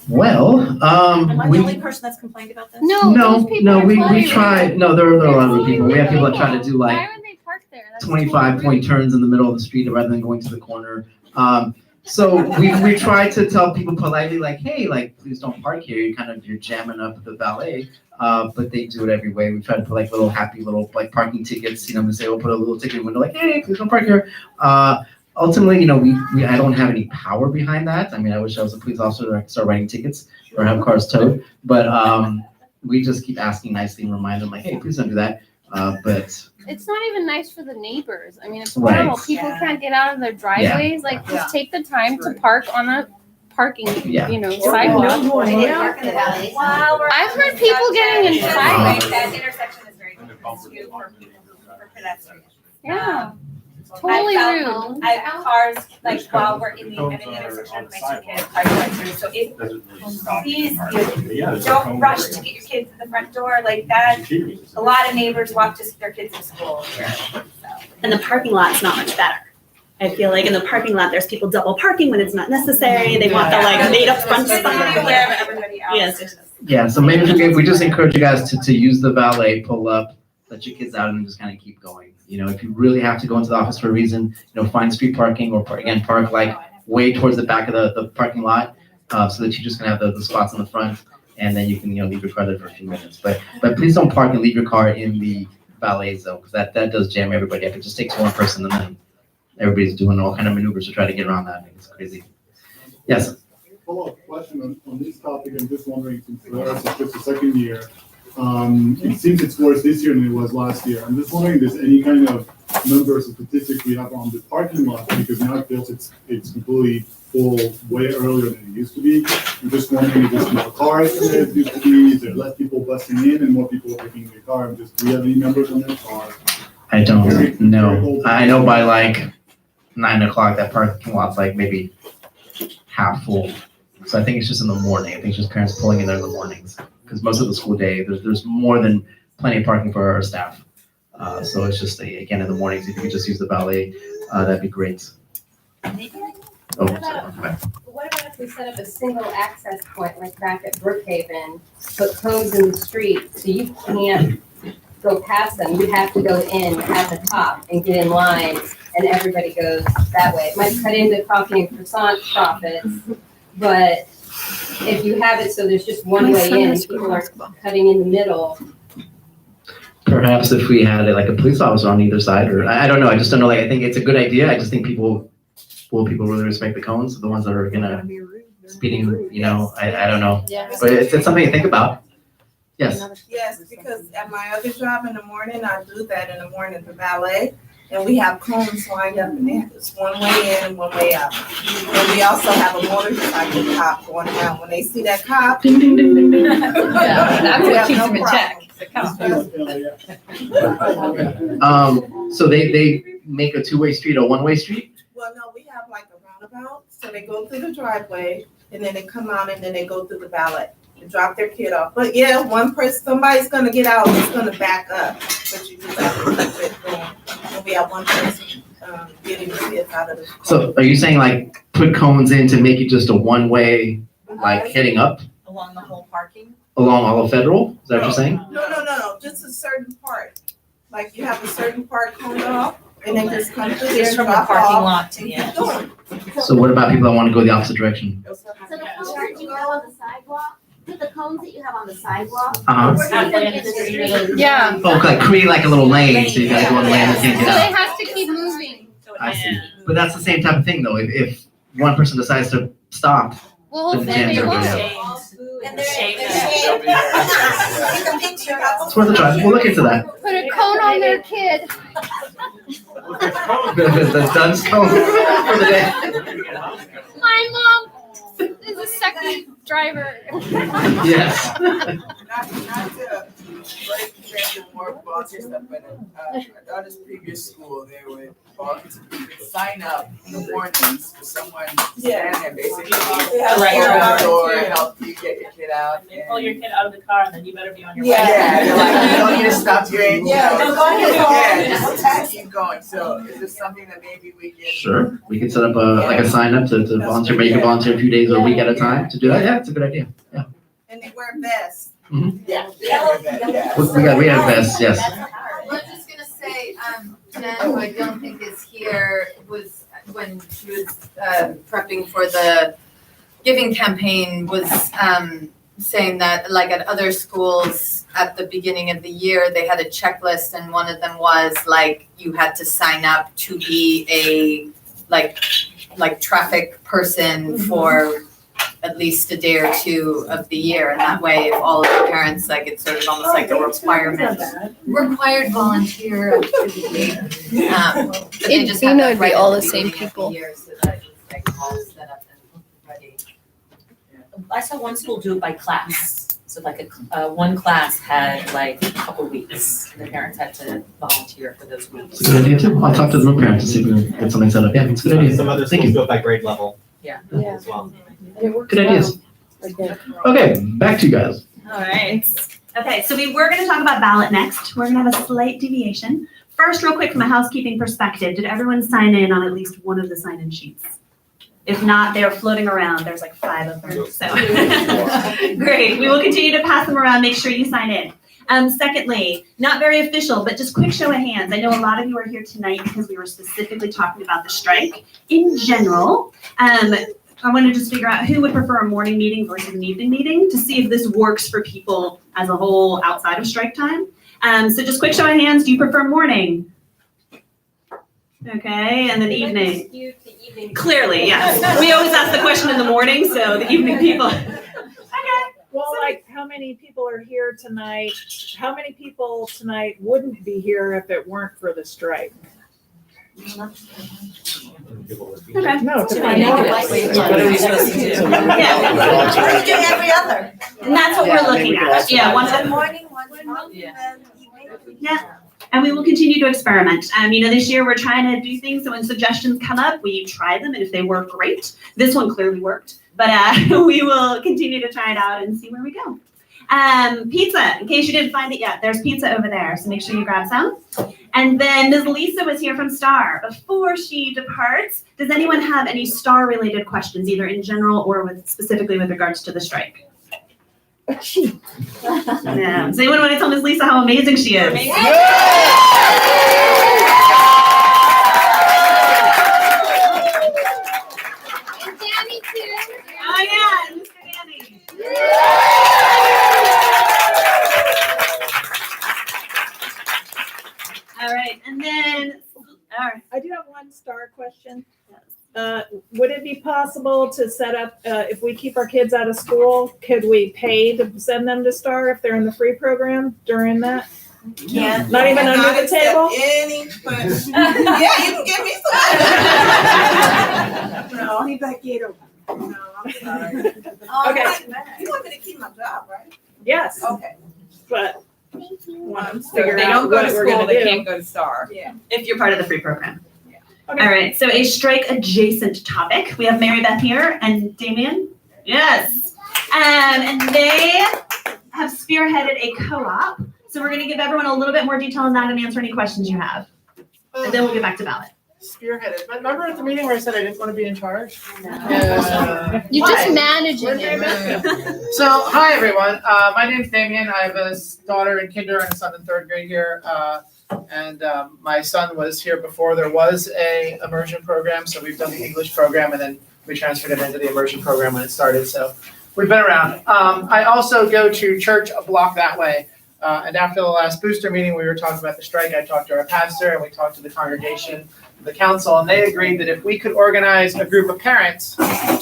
Well, Am I the only person that's complained about this? no, we tried. No, there are a lot of people. We have people that try to do like Why would they park there? That's 25-point turns in the middle of the street rather than going to the corner. So we try to tell people politely, like, hey, like, please don't park here. You're jamming up the valet. But they do it every way. We try to put like little happy little like parking tickets. We say we'll put a little ticket in the window, like, hey, please don't park here. Ultimately, I don't have any power behind that. I mean, I wish I was a police officer that I could start writing tickets or have cars towed. But we just keep asking nicely and remind them, like, hey, please don't do that. But it's not even nice for the neighbors. I mean, it's Right. horrible. People can't get out of their driveways. Like, just take the time to park on a parking, Yeah. sidewalk. I've heard people getting in fights. That intersection is very confusing for pedestrians. Yeah. Totally rude. I have cars, like, while we're in the intersection with my two kids, I drive through, so please, don't rush to get your kids to the front door like that. A lot of neighbors walk their kids to school here, so. And the parking lot's not much better. I feel like in the parking lot, there's people double parking when it's not necessary. They want the like made up front Just spot. be aware of everybody else. Yes. yeah, so maybe we just encourage you guys to use the valet, pull up, let your kids out, and just kind of keep going. If you really have to go into the office for a reason, find street parking or park like way towards the back of the parking lot, so that you just can have the spots in the front, and then you can leave your car there for a few minutes. But please don't park and leave your car in the valet zone, because that does jam everybody up. It just takes one person, and then everybody's doing all kind of maneuvers to try to get around that. It's crazy. Yes. follow-up question on this topic. I'm just wondering, since Polaris is just the second year, it seems it's worse this year than it was last year. I'm just wondering if there's any kind of numbers or statistics we have on the parking lot, because now it feels it's completely full way earlier than it used to be. I'm just wondering if there's more cars than it used to be, is there less people busting in and more people taking the car? Do you have any numbers on that? Or I don't know. I know by like 9 o'clock, that parking lot's like maybe half full. So I think it's just in the morning. I think it's just parents pulling in there in the mornings. Because most of the school day, there's more than plenty of parking for our staff. So it's just, again, in the mornings, if you could just use the valet, that'd be great. Oh, sorry. What about if we set up a single access point like back at Brookhaven, put cones in the street, so you can't go past them, you have to go in at the top and get in line, and everybody goes that way. It might cut into coffee and croissant profits, but if you have it so there's just one way in, people are cutting in the middle. Perhaps if we had like a police officer on either side, or I don't know. I just don't know. Like, I think it's a good idea. I just think people really respect the cones? The ones that are gonna speeding, you know, I don't know. Yeah. But it's something to think about. Yes. Yes, because at my other job in the morning, I do that in the morning, the ballet, and we have cones lined up in there. It's one way in and one way out. And we also have a motorcycle cop going around. When they see that cop, ding, ding, ding, ding, ding. That's what keeps them in check. So they make a two-way street or one-way street? Well, no, we have like a roundabout, so they go through the driveway, and then they come out, and then they go through the ballet and drop their kid off. But yeah, one person, somebody's gonna get out, it's gonna back up, but you just have to keep it going. And we have one person getting the kids out of the car. So are you saying like put cones in to make it just a one-way, like heading up Along the whole parking? along all of Federal? Is that what you're saying? No, just a certain part. Like you have a certain part coned off, and then just come through there Just and from the drop parking off lot to and the keep end. going. So what about people that want to go the opposite direction? So the cones that you have on the sidewalk, the cones that you have on the sidewalk, Uh-huh. we're putting them in the street. Yeah. Oh, like create like a little lane, so you gotta go on the lane and can't So get it out. has to keep moving. I see. But that's the same type of thing though. If one person decides to stop, Well, then then jams they everybody won't. else. And they're It's worth a try. We'll look into that. Put a cone on their kid. The Dunn's cone for the day. My mom is a second driver. Yes. Not to break trend and more volunteer stuff, but my daughter's previous school, they would sign up in the mornings for someone to stand there basically. Yeah. Open the door, help you get your kid out. They pull your kid out of the car and then you better be on your way. Yeah, they're like, you don't need to stop doing, you know. don't go on your phone. Yeah, just keep going. So is this something that maybe we can? Sure. We could set up a sign up to volunteer, but you can volunteer a few days or a week at a time to do that. Yeah, it's a good idea. Yeah. And they wear vests. Yeah. We have vests, yes. I was just gonna say, Jen, who I don't think is here, was, when she was prepping for the giving campaign, was saying that like at other schools at the beginning of the year, they had a checklist, and one of them was like, you had to sign up to be a like traffic person for at least a day or two of the year, and that way if all of the parents, like it's sort of almost like a required volunteer activity. But they just had that right at the beginning of the year, so that it was like all set up and ready. I saw one school do it by class. So like one class had like a couple weeks, and the parents had to volunteer for those weeks. It's a good idea too. I'll talk to the room parents to see if we can get something set up. Yeah, it's a good idea. Some other Thank schools you. do it by grade level Yeah. as well. Good ideas. Okay, back to you guys. All right. Okay, so we were going to talk about ballot next. We're going to have a slight deviation. First, real quick, from a housekeeping perspective, did everyone sign in on at least one of the sign-in sheets? If not, they're floating around. There's like 5 of them. So great. We will continue to pass them around. Make sure you sign in. Secondly, not very official, but just quick show of hands. I know a lot of you are here tonight because we were specifically talking about the strike. In general, I want to just figure out who would prefer a morning meeting versus an evening meeting to see if this works for people as a whole outside of strike time. So just quick show of hands. Do you prefer morning? Okay, and then evening. Skewed to evening. Clearly, yes. We always ask the question in the morning, so the evening people. Well, like, how many people are here tonight? How many people tonight wouldn't be here if it weren't for the strike? Okay. No, Too many negatives. What are we supposed to do? We're doing every other. And that's what we're looking at. Yeah, One once. morning, one evening, and evening. Yeah. And we will continue to experiment. This year we're trying to do things, so when suggestions come up, we try them, and if they work, great. This one clearly worked, but we will continue to try it out and see where we go. Pizza, in case you didn't find it yet, there's pizza over there, so make sure you grab some. And then Ms. Lisa was here from STAR. Before she departs, does anyone have any STAR-related questions, either in general or specifically with regards to the strike? Yeah. Does anyone want to tell Ms. Lisa how amazing she is? Danny too. Oh yeah, Mr. Danny. All right, and then, all right. I do have one STAR question. Would it be possible to set up, if we keep our kids out of school, could we pay to send them to STAR if they're in the free program during that? Yeah. Not even under the table? Any, but, yeah, you can give me some. No, only back it over. No, I'm sorry. Okay. You want me to keep my job, right? Yes, Okay. but Thank you. want to So if figure they out don't go to what we're school, gonna they do. can't go to STAR. Yeah. If you're part of the free program. Okay. All right, so a strike adjacent topic. We have Mary Beth here and Damien. Yes. And they have spearheaded a co-op. So we're gonna give everyone a little bit more detail on that and answer any questions you have. And then we'll get back to ballot. Spearheaded. But remember at the meeting where I said I didn't want to be in charge? You're just managing it. So, hi everyone. My name's Damien. I have a daughter in kinder and a son in third grade here. And my son was here before there was a immersion program. So we've done the English program and then we transferred him into the immersion program when it started. So we've been around. I also go to church a block that way. And after the last booster meeting, we were talking about the strike. I talked to our pastor and we talked to the congregation, the council, and they agreed that if we could organize a group of parents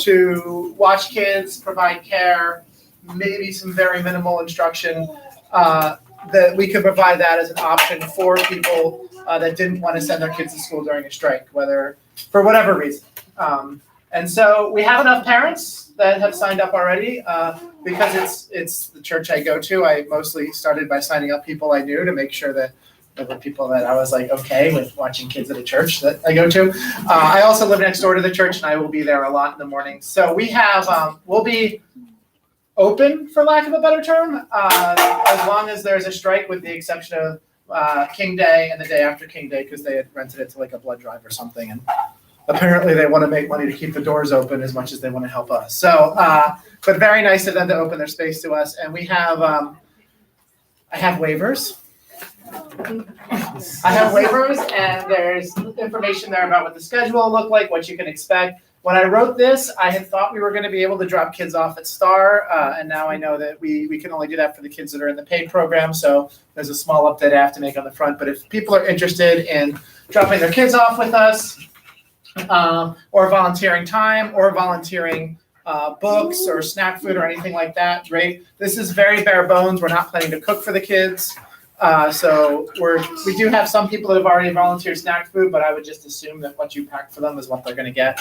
to watch kids, provide care, maybe some very minimal instruction, that we could provide that as an option for people that didn't want to send their kids to school during a strike, whether for whatever reason. And so we have enough parents that have signed up already. Because it's the church I go to, I mostly started by signing up people I knew to make sure that there were people that I was like okay with watching kids at a church that I go to. I also live next door to the church and I will be there a lot in the mornings. So we have, we'll be open, for lack of a better term, as long as there's a strike, with the exception of King Day and the day after King Day, because they had rented it to like a blood drive or something. And apparently they want to make money to keep the doors open as much as they want to help us. So, but very nice of them to open their space to us. And we have, I have waivers. And there's information there about what the schedule will look like, what you can expect. When I wrote this, I had thought we were going to be able to drop kids off at STAR, and now I know that we can only do that for the kids that are in the paid program. So there's a small update I have to make on the front. But if people are interested in dropping their kids off with us, or volunteering time, or volunteering books or snack food or anything like that, great. This is very bare bones. We're not planning to cook for the kids. So we do have some people that have already volunteered snack food, but I would just assume that what you pack for them is what they're going to get.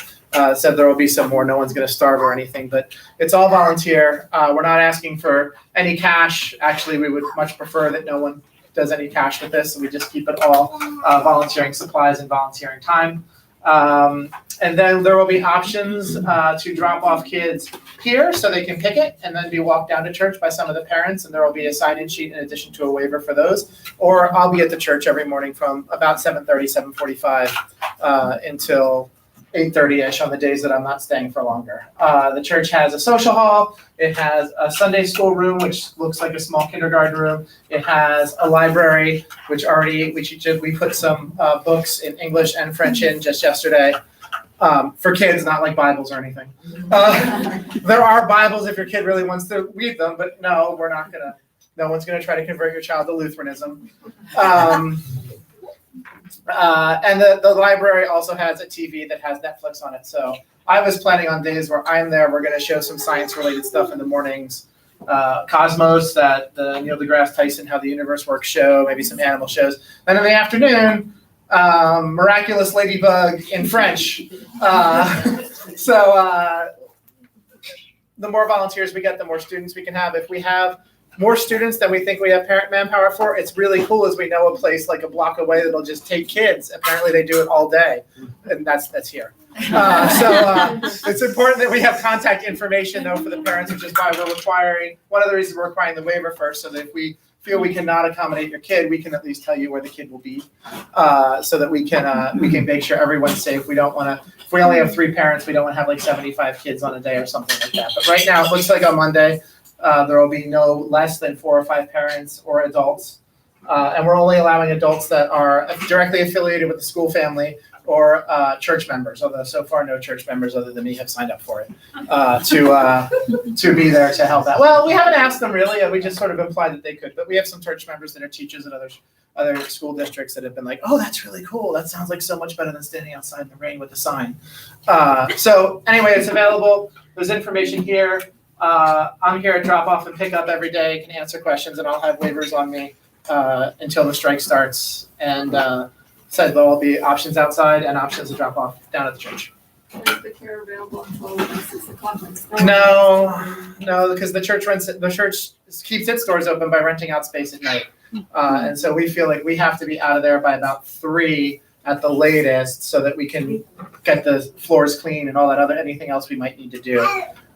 Said there will be some more. No one's going to starve or anything, but it's all volunteer. We're not asking for any cash. Actually, we would much prefer that no one does any cash with this. So we just keep it all volunteering supplies and volunteering time. And then there will be options to drop off kids here so they can pick it and then be walked down to church by some of the parents, and there will be a sign-in sheet in addition to a waiver for those. Or I'll be at the church every morning from about 7:30, 7:45 until 8:30ish on the days that I'm not staying for longer. The church has a social hall. It has a Sunday school room, which looks like a small kindergarten room. It has a library, which we put some books in English and French in just yesterday. For kids, not like Bibles or anything. There are Bibles if your kid really wants to read them, but no one's gonna try to convert your child to Lutheranism. And the library also has a TV that has Netflix on it. So I was planning on days where I'm there, we're gonna show some science related stuff in the mornings. Cosmos, that the Neil deGrasse Tyson How the Universe Works show, maybe some animal shows. Then in the afternoon, Miraculous Ladybug in French. So the more volunteers we get, the more students we can have. If we have more students than we think we have parent manpower for, it's really cool as we know a place like a block away that'll just take kids. Apparently they do it all day, and that's here. So it's important that we have contact information though for the parents, which is why we're requiring, one of the reasons we're requiring the waiver first, so that if we feel we cannot accommodate your kid, we can at least tell you where the kid will be, so that we can make sure everyone's safe. We don't want to, if we only have 3 parents, we don't want to have like 75 kids on a day or something like that. But right now, it looks like on Monday, there will be no less than 4 or 5 parents or adults. And we're only allowing adults that are directly affiliated with the school family or church members, although so far no church members other than me have signed up for it, to be there to help out. Well, we haven't asked them really, we just sort of implied that they could, but we have some church members that are teachers at other school districts that have been like, oh, that's really cool. That sounds like so much better than standing outside in the rain with a sign. So anyway, it's available. There's information here. I'm here at drop off and pick up every day, can answer questions, and I'll have waivers on me until the strike starts. And so there'll all be options outside and options to drop off down at the church. Is the care available until 6 o'clock? No, because the church keeps its doors open by renting out space at night. And so we feel like we have to be out of there by about 3 at the latest so that we can get the floors clean and all that anything else we might need to do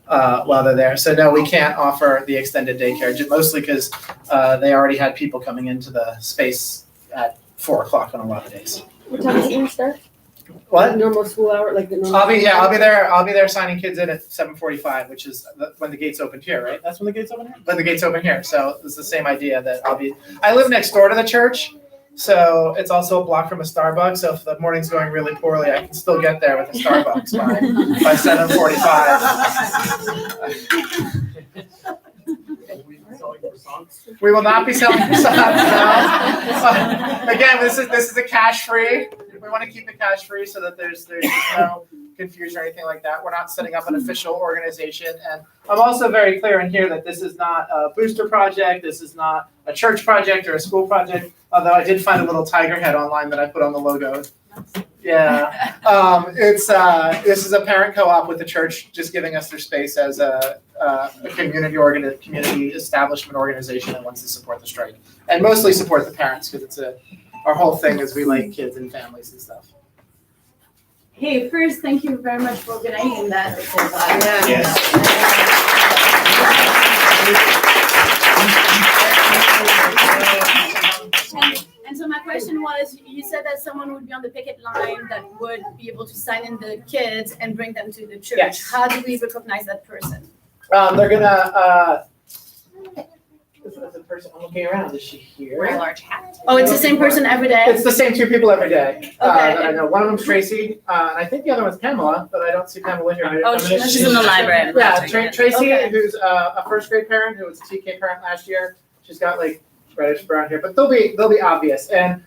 while they're there. So no, we can't offer the extended daycare, mostly because they already had people coming into the space at 4 o'clock on a lot of days. What time does it start? What? Normal school hour, like the normal. I'll be there signing kids in at 7:45, which is when the gates opened here, right? That's when the gates open here? When the gates open here. So it's the same idea that I live next door to the church, so it's also a block from a Starbucks. So if the morning's going really poorly, I can still get there with a Starbucks by 7:45. We will not be selling croissants. No. Again, this is a cash free. We want to keep it cash free so that there's no confusion or anything like that. We're not setting up an official organization. And I'm also very clear in here that this is not a booster project. This is not a church project or a school project. Although I did find a little tiger head online that I put on the logo. Yeah, this is a parent co-op with the church, just giving us their space as a community establishment organization that wants to support the strike and mostly support the parents because our whole thing is we like kids and families and stuff. Hey, first, thank you very much for organizing that. And so my question was, you said that someone would be on the picket line that would be able to sign in the kids and bring them to the church. Yes. How do we recognize that person? They're gonna. This is the person I'm looking around. Is she here? Wear a large hat. Oh, it's the same person every day? It's the same 2 people every day. Okay. That I know. One of them's Tracy, and I think the other one's Pamela, but I don't see Pamela here. She's in the library. Yeah, Tracy, who's a 1st grade parent who was a TK parent last year. She's got like reddish brown hair, but they'll be obvious. And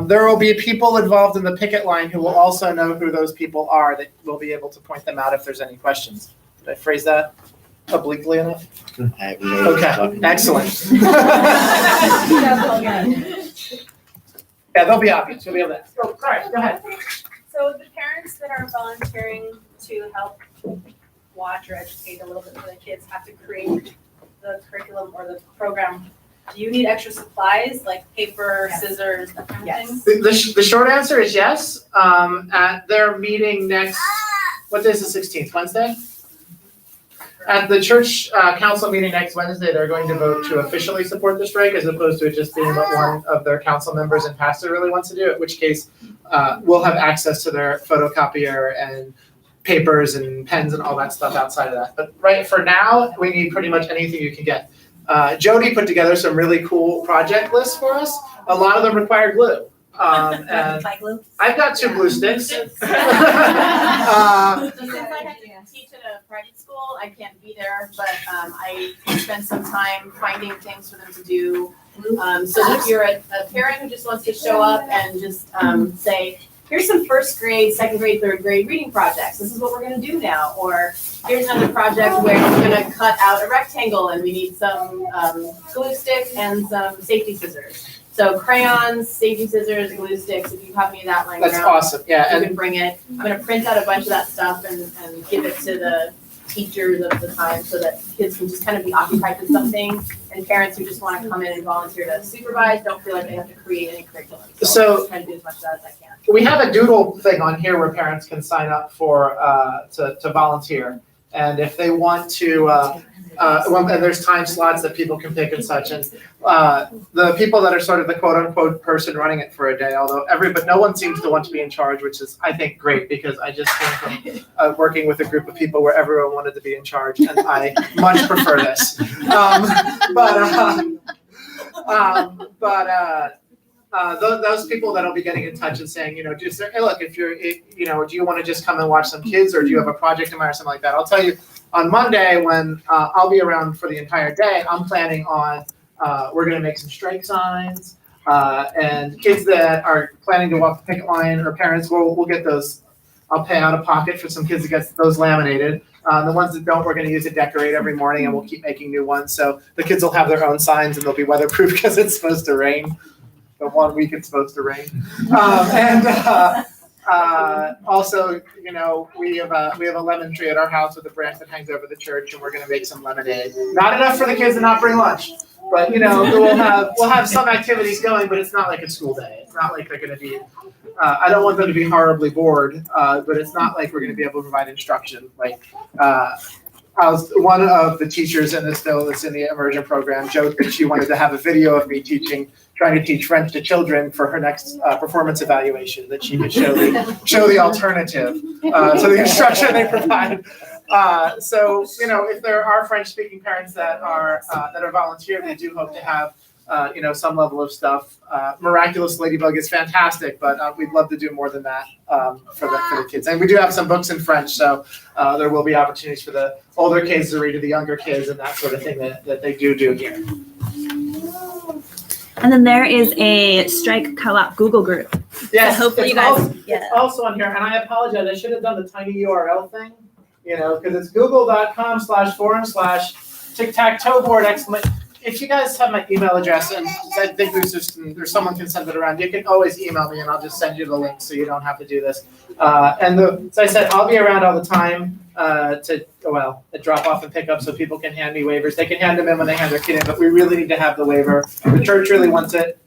there will be people involved in the picket line who will also know who those people are that will be able to point them out if there's any questions. Did I phrase that obliquely enough? Okay, excellent. Yeah, they'll be obvious. You'll be able to. Oh, sorry, go ahead. So the parents that are volunteering to help watch or educate a little bit for the kids have to create the curriculum or the program. Do you need extra supplies like paper, scissors, that kind of thing? The short answer is yes. At their meeting next, what day is the 16th? Wednesday? At the church council meeting next Wednesday, they're going to vote to officially support the strike as opposed to it just being what one of their council members and pastor really wants to do, in which case we'll have access to their photocopier and papers and pens and all that stuff outside of that. But right for now, we need pretty much anything you can get. Jody put together some really cool project lists for us. A lot of them require glue. And Bike loop? I've got 2 glue sticks. Since I have to teach at a private school, I can't be there, but I spend some time finding things for them to do. So if you're a parent who just wants to show up and just say, here's some first grade, second grade, third grade reading projects. This is what we're gonna do now. Or here's another project where we're gonna cut out a rectangle and we need some glue stick and some safety scissors. So crayons, safety scissors, glue sticks, if you have any of that lying around. That's awesome, yeah. You can bring it. I'm gonna print out a bunch of that stuff and give it to the teachers of the time so that kids can just kind of be occupied with something. And parents who just wanna come in and volunteer to supervise don't feel like they have to create any curriculum. So I'm just trying to do as much of that as I can. We have a doodle thing on here where parents can sign up for, to volunteer. And if they want to, and there's time slots that people can pick and such. And the people that are sort of the quote unquote person running it for a day, although but no one seems to want to be in charge, which is, I think, great, because I just came from working with a group of people where everyone wanted to be in charge, and I much prefer this. Those people that'll be getting in touch and saying, just, hey, look, if do you want to just come and watch some kids, or do you have a project in mind or something like that? I'll tell you, on Monday, when I'll be around for the entire day, I'm planning on, we're going to make some strike signs, and kids that are planning to walk the picket line, or parents, we'll get those. I'll pay out of pocket for some kids to get those laminated. The ones that don't, we're going to use to decorate every morning, and we'll keep making new ones. So the kids will have their own signs, and they'll be weatherproof because it's supposed to rain. The 1 week it's supposed to rain. Also, we have a lemon tree at our house with a branch that hangs over the church, and we're going to make some lemonade. Not enough for the kids to not bring lunch, but we'll have some activities going. But it's not like a school day. It's not like they're going to be. I don't want them to be horribly bored, but it's not like we're going to be able to provide instruction. Like one of the teachers in this that's in the immersion program joked that she wanted to have a video of me trying to teach French to children for her next performance evaluation, that she could show the alternative to the instruction they provide. So if there are French-speaking parents that are volunteering, we do hope to have some level of stuff. Miraculous Ladybug is fantastic, but we'd love to do more than that for the kids. And we do have some books in French, so there will be opportunities for the older kids to read to the younger kids and that sort of thing that they do here. And then there is a Strike Co-op Google group. Yes, so hopefully it's also on here, and I apologize. I should have done the tiny URL thing, because it's google.com/forum/tic-tac-toe board. If you guys have my email address, and I think there's someone can send it around, you can always email me, and I'll just send you the link so you don't have to do this. So I said I'll be around all the time to drop off and pick up, so people can hand me waivers. They can hand them in when they hand their kid in, but we really need to have the waiver. The church really wants it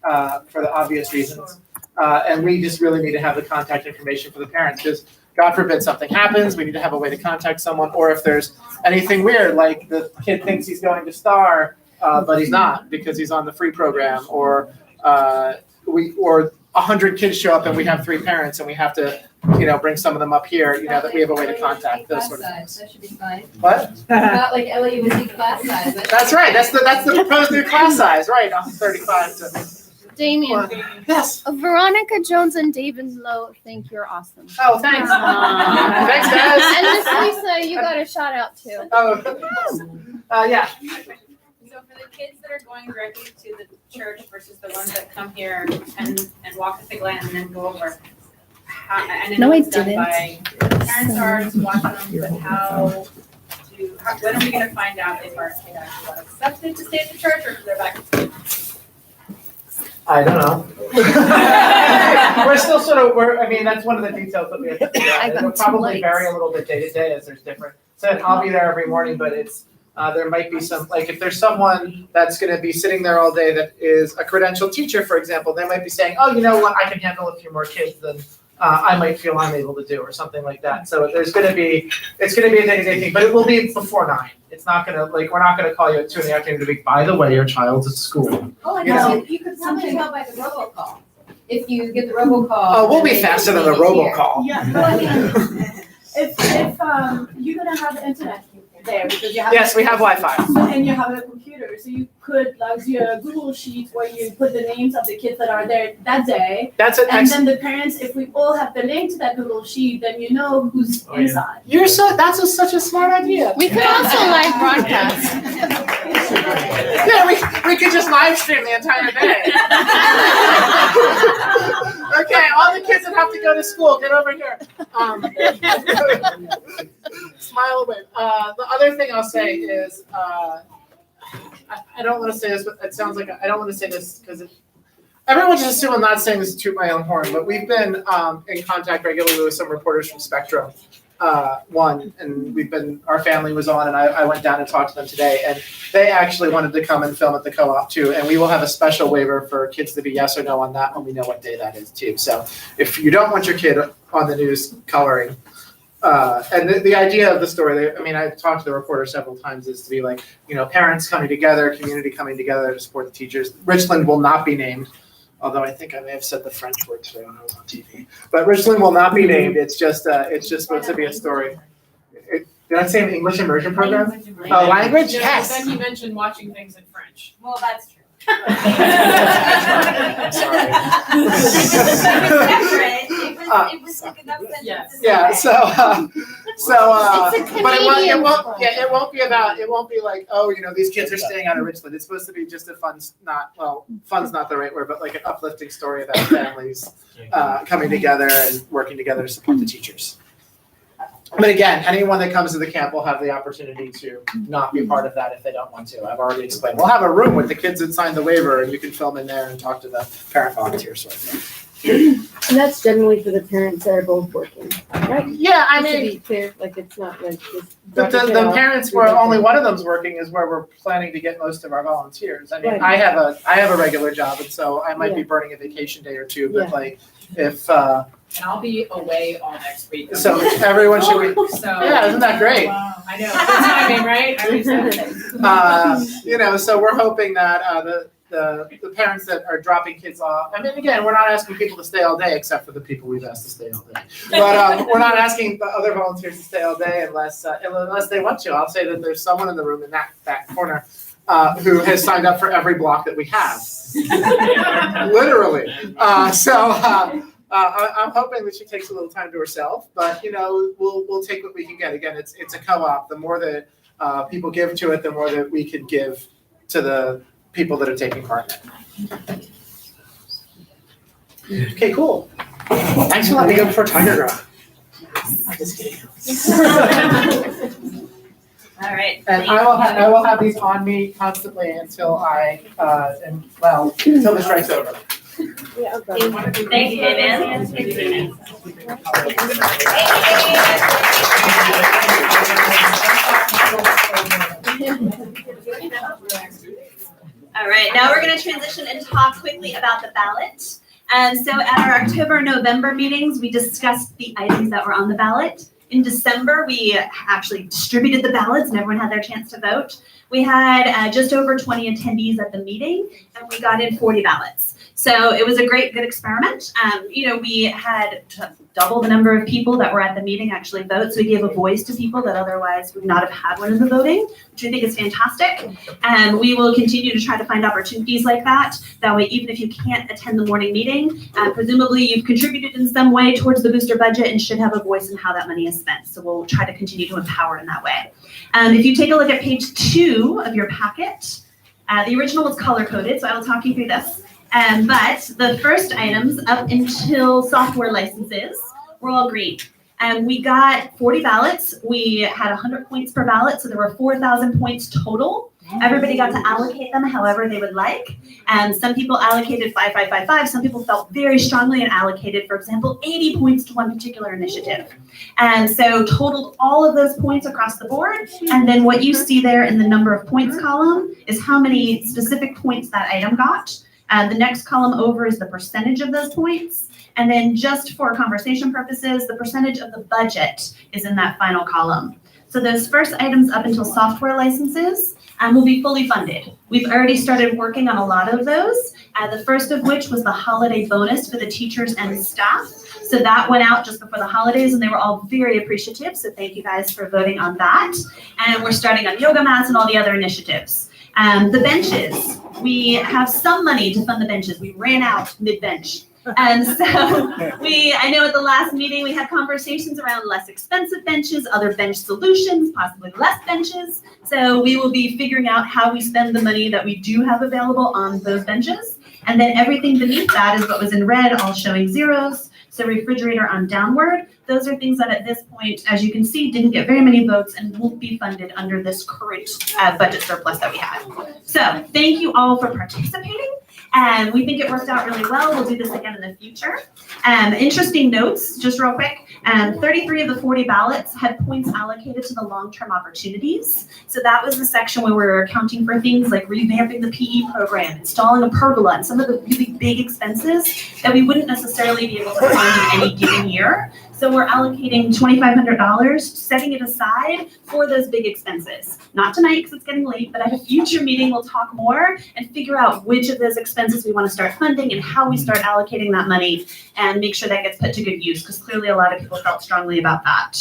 for the obvious reasons, and we just really need to have the contact information for the parents, because God forbid something happens, we need to have a way to contact someone, or if there's anything weird, like the kid thinks he's going to STAR, but he's not because he's on the free program, or 100 kids show up and we have 3 parents and we have to, bring some of them up here, that we have a way to contact those sort of things. That should be fine. What? Not like LAUSD class size. That's right. That's the proposed new class size, right? 35 to. Damien. Yes. Veronica Jones and David Lowe think you're awesome. Oh, thanks. Thanks, guys. And Miss Lisa, you got a shout out too. Yeah. So for the kids that are going directly to the church versus the ones that come here and walk the picket line and then go over, and No, I it's done didn't. by parents are watching them, but when are we gonna find out if our kid actually got accepted to stay at the church, or if they're back at school? I don't know. We're still that's one of the details that we have to figure out. It'll probably vary a little bit day to day as there's different. So I'll be there every morning, but it's, there might be some, like if there's someone that's going to be sitting there all day that is a credentialed teacher, for example, they might be saying, oh, you know what, I can handle a few more kids than I might feel I'm able to do, or something like that. So it's going to be a day-to-day thing, but it will be before 9. It's not going to, we're not going to call you at 2 in the afternoon to be, by the way, your child's at school. Oh, I You know? know, you could probably tell by the robocall. If you get the robocall. Oh, we'll be faster than the robocall. Yeah, well, I mean, if you're gonna have internet, there because you have. Yes, we have Wi-Fi. And you have a computer, so you could like do a Google sheet where you put the names of the kids that are there that day. That's an And then the parents, if we all have the link to that Google sheet, then you know who's inside. That's such a smart idea. We could also live broadcast. Yeah, we could just live stream the entire day. Okay, all the kids that have to go to school, get over here. Smile away. The other thing I'll say is, I don't want to say this, but it sounds like I don't want to say this because everyone just assume I'm not saying this to toot my own horn, but we've been in contact regularly with some reporters from Spectrum. And our family was on, and I went down and talked to them today, and they actually wanted to come and film at the co-op too, and we will have a special waiver for kids to be yes or no on that when we know what day that is too. So if you don't want your kid on the news coloring, and the idea of the story, I've talked to the reporter several times, is to be like, parents coming together, community coming together to support the teachers. Richland will not be named. Although I think I may have said the French word today when I was on TV. But Richland will not be named. It's just supposed to be a story. Did I say an English immersion program? Language? Yes. Then he mentioned watching things in French. Well, that's true. It was like enough sentences. Yeah. But it won't be like, these kids are staying out of Richland. It's supposed to be just a fun's not the right word, but like an uplifting story about families coming together and working together to support the teachers. But again, anyone that comes to the camp will have the opportunity to not be part of that if they don't want to. I've already explained. We'll have a room with the kids that signed the waiver, and you can film in there and talk to the parent volunteers. And that's generally for the parents that are both working, right? Yeah, Just to be clear, like it's not like just. But the parents where only one of them's working is where we're planning to get most of our volunteers. Right. I have a regular job, and so I might be burning a vacation day or two. But like, if And I'll be away all next week. so, everyone should be. So Yeah, isn't that great? I know. Good timing, right? I'm excited. So we're hoping that the parents that are dropping kids off. Again, we're not asking people to stay all day, except for the people we've asked to stay all day. But we're not asking the other volunteers to stay all day unless they want to. I'll say that there's someone in the room in that corner who has signed up for every block that we have, literally. I'm hoping that she takes a little time to herself, but we'll take what we can get. Again, it's a co-op. The more that people give to it, the more that we can give to the people that are taking part in it. Okay, cool. Thanks for letting me go before Tiger Girl. I'm just kidding. All right. And I will have these on me constantly until until the strike's over. Yeah, Thank you, David. All right, now we're going to transition and talk quickly about the ballot. So at our October-November meetings, we discussed the items that were on the ballot. In December, we actually distributed the ballots and everyone had their chance to vote. We had just over 20 attendees at the meeting, and we got in 40 ballots. So it was a good experiment. We had double the number of people that were at the meeting actually vote. So we gave a voice to people that otherwise would not have had one in the voting, which I think is fantastic. And we will continue to try to find opportunities like that. That way, even if you can't attend the morning meeting, presumably you've contributed in some way towards the booster budget and should have a voice in how that money is spent. So we'll try to continue to empower in that way. If you take a look at page 2 of your packet, the original was color-coded, so I will talk you through this. But the first items up until software licenses were all green. We got 40 ballots. We had 100 points per ballot, so there were 4,000 points total. Everybody got to allocate them however they would like. Some people allocated 5, 5, 5, 5. Some people felt very strongly and allocated, for example, 80 points to one particular initiative. So totaled all of those points across the board. And then what you see there in the number of points column is how many specific points that item got. The next column over is the percentage of those points. And then just for conversation purposes, the percentage of the budget is in that final column. So those first items up until software licenses will be fully funded. We've already started working on a lot of those. The first of which was the holiday bonus for the teachers and staff. So that went out just before the holidays and they were all very appreciative. So thank you guys for voting on that. And we're starting on yoga mats and all the other initiatives. The benches, we have some money to fund the benches. We ran out mid-bench. And so I know at the last meeting, we had conversations around less expensive benches, other bench solutions, possibly less benches. So we will be figuring out how we spend the money that we do have available on those benches. And then everything beneath that is what was in red, all showing zeros. So refrigerator on downward. Those are things that at this point, as you can see, didn't get very many votes and won't be funded under this current budget surplus that we have. So thank you all for participating. And we think it worked out really well. We'll do this again in the future. Interesting notes, just real quick. 33 of the 40 ballots had points allocated to the long-term opportunities. So that was the section where we were accounting for things like revamping the PE program, installing a pergola, and some of the really big expenses that we wouldn't necessarily be able to fund in any given year. So we're allocating $2,500, setting it aside for those big expenses. Not tonight because it's getting late, but at a future meeting, we'll talk more and figure out which of those expenses we want to start funding and how we start allocating that money and make sure that gets put to good use because clearly a lot of people felt strongly about that.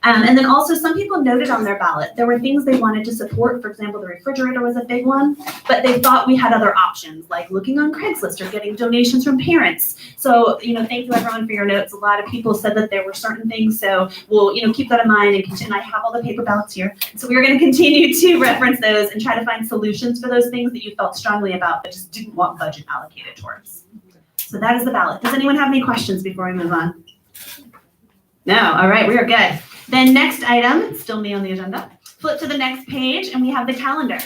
And then also some people noted on their ballot, there were things they wanted to support. For example, the refrigerator was a big one, but they thought we had other options like looking on Craigslist or getting donations from parents. So, thank you everyone for your notes. A lot of people said that there were certain things. So we'll, keep that in mind and continue. I have all the paper ballots here. So we're going to continue to reference those and try to find solutions for those things that you felt strongly about, but just didn't want budget allocated towards. So that is the ballot. Does anyone have any questions before we move on? No, all right, we are good. Then next item, still me on the agenda, flip to the next page and we have the calendar.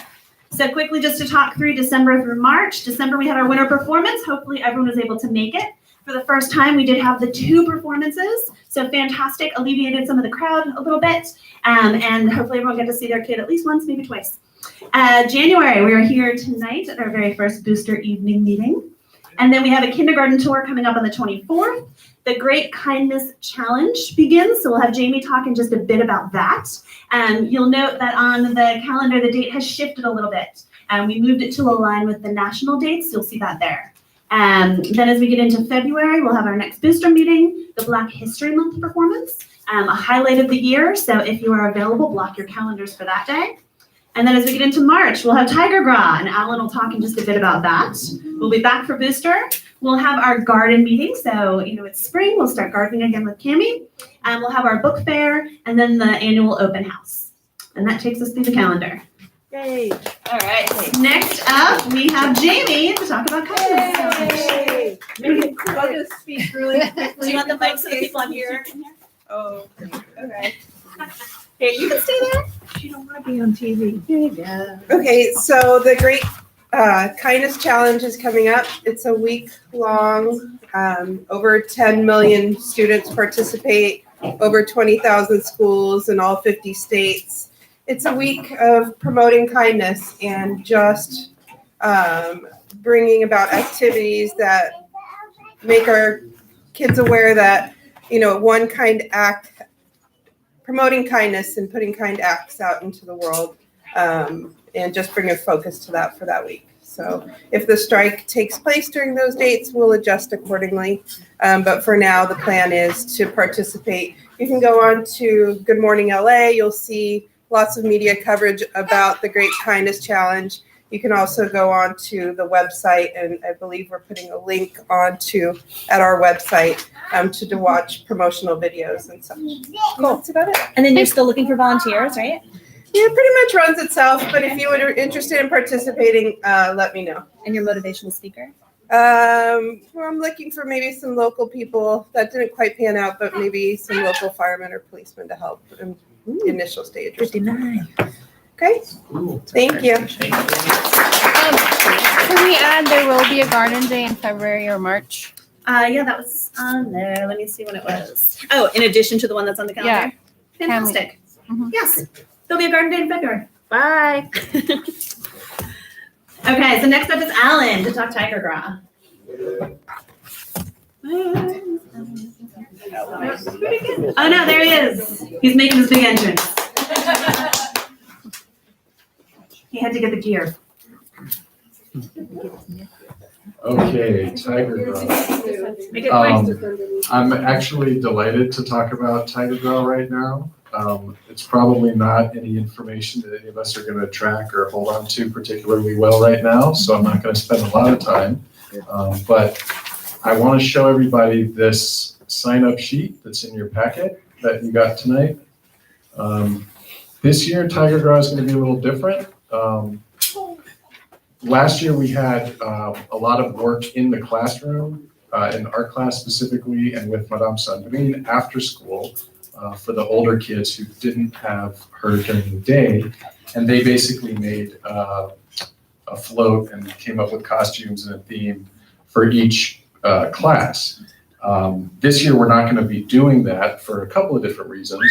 So quickly just to talk through December through March. December we had our winter performance. Hopefully everyone was able to make it. For the first time we did have the 2 performances. So fantastic, alleviated some of the crowd a little bit. And hopefully everyone got to see their kid at least once, maybe twice. January, we are here tonight at our very first booster evening meeting. And then we have a kindergarten tour coming up on the 24th. The Great Kindness Challenge begins, so we'll have Jamie talk in just a bit about that. You'll note that on the calendar, the date has shifted a little bit. We moved it to align with the national dates, you'll see that there. Then as we get into February, we'll have our next booster meeting, the Black History Month performance, a highlight of the year, so if you are available, block your calendars for that day. And then as we get into March, we'll have Tiger Gras, and Alan will talk in just a bit about that. We'll be back for Booster. We'll have our garden meeting. So, it's spring. We'll start gardening again with Cammie. And we'll have our book fair and then the annual open house. And that takes us through the calendar. Yay. All right. Next up, we have Jamie to talk about kindness. I'm going to speak really quickly. Do you want the mic so the people on here? Oh, okay. Here, you can stay there. You don't want to be on TV. Yeah. Okay, so the Great Kindness Challenge is coming up. It's a week long. Over 10 million students participate, over 20,000 schools in all 50 states. It's a week of promoting kindness and just bringing about activities that make our kids aware that, one kind act, promoting kindness and putting kind acts out into the world, and just bring a focus to that for that week. So if the strike takes place during those dates, we'll adjust accordingly. But for now, the plan is to participate. You can go on to Good Morning LA. You'll see lots of media coverage about the Great Kindness Challenge. You can also go on to the website, and I believe we're putting a link at our website to watch promotional videos and such. Cool. That's about it. And then you're still looking for volunteers, right? Yeah, pretty much runs itself, but if you are interested in participating, let me know. And your motivational speaker? I'm looking for maybe some local people. That didn't quite pan out, but maybe some local firemen or policemen to help in the initial stage. 59. Okay, thank you. Can we add there will be a garden day in February or March? Yeah, that was on there. Let me see when it was. Oh, in addition to the one that's on the calendar? Yeah. Fantastic. Yes, there'll be a garden day in February. Bye. Okay, so next up is Alan to talk Tiger Gras. Oh no, there he is. He's making his big entrance. He had to get the gear. Okay, Tiger Draw. Make it quick. I'm actually delighted to talk about Tiger Draw right now. It's probably not any information that any of us are going to track or hold on to particularly well right now, so I'm not going to spend a lot of time. But I want to show everybody this sign-up sheet that's in your packet that you got tonight. This year, Tiger Draw is going to be a little different. Last year, we had a lot of work in the classroom, in art class specifically, and with Madame Sandrine after school for the older kids who didn't have her during the day. And they basically made a float and came up with costumes and a theme for each class. This year, we're not going to be doing that for a couple of different reasons.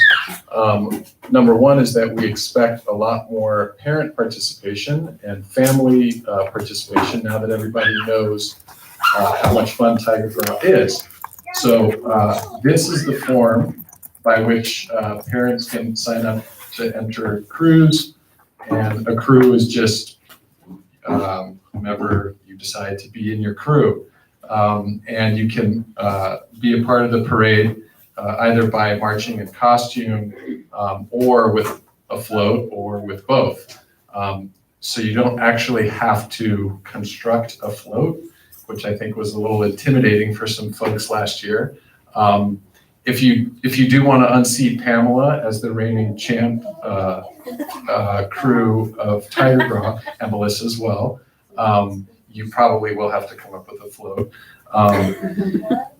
Number one is that we expect a lot more parent participation and family participation now that everybody knows how much fun Tiger Draw is. So this is the form by which parents can sign up to enter crews, and a crew is just whomever you decide to be in your crew. And you can be a part of the parade either by marching in costume or with a float or with both. So you don't actually have to construct a float, which I think was a little intimidating for some folks last year. If you do want to unseat Pamela as the reigning champ crew of Tiger Draw, and Melissa as well, you probably will have to come up with a float.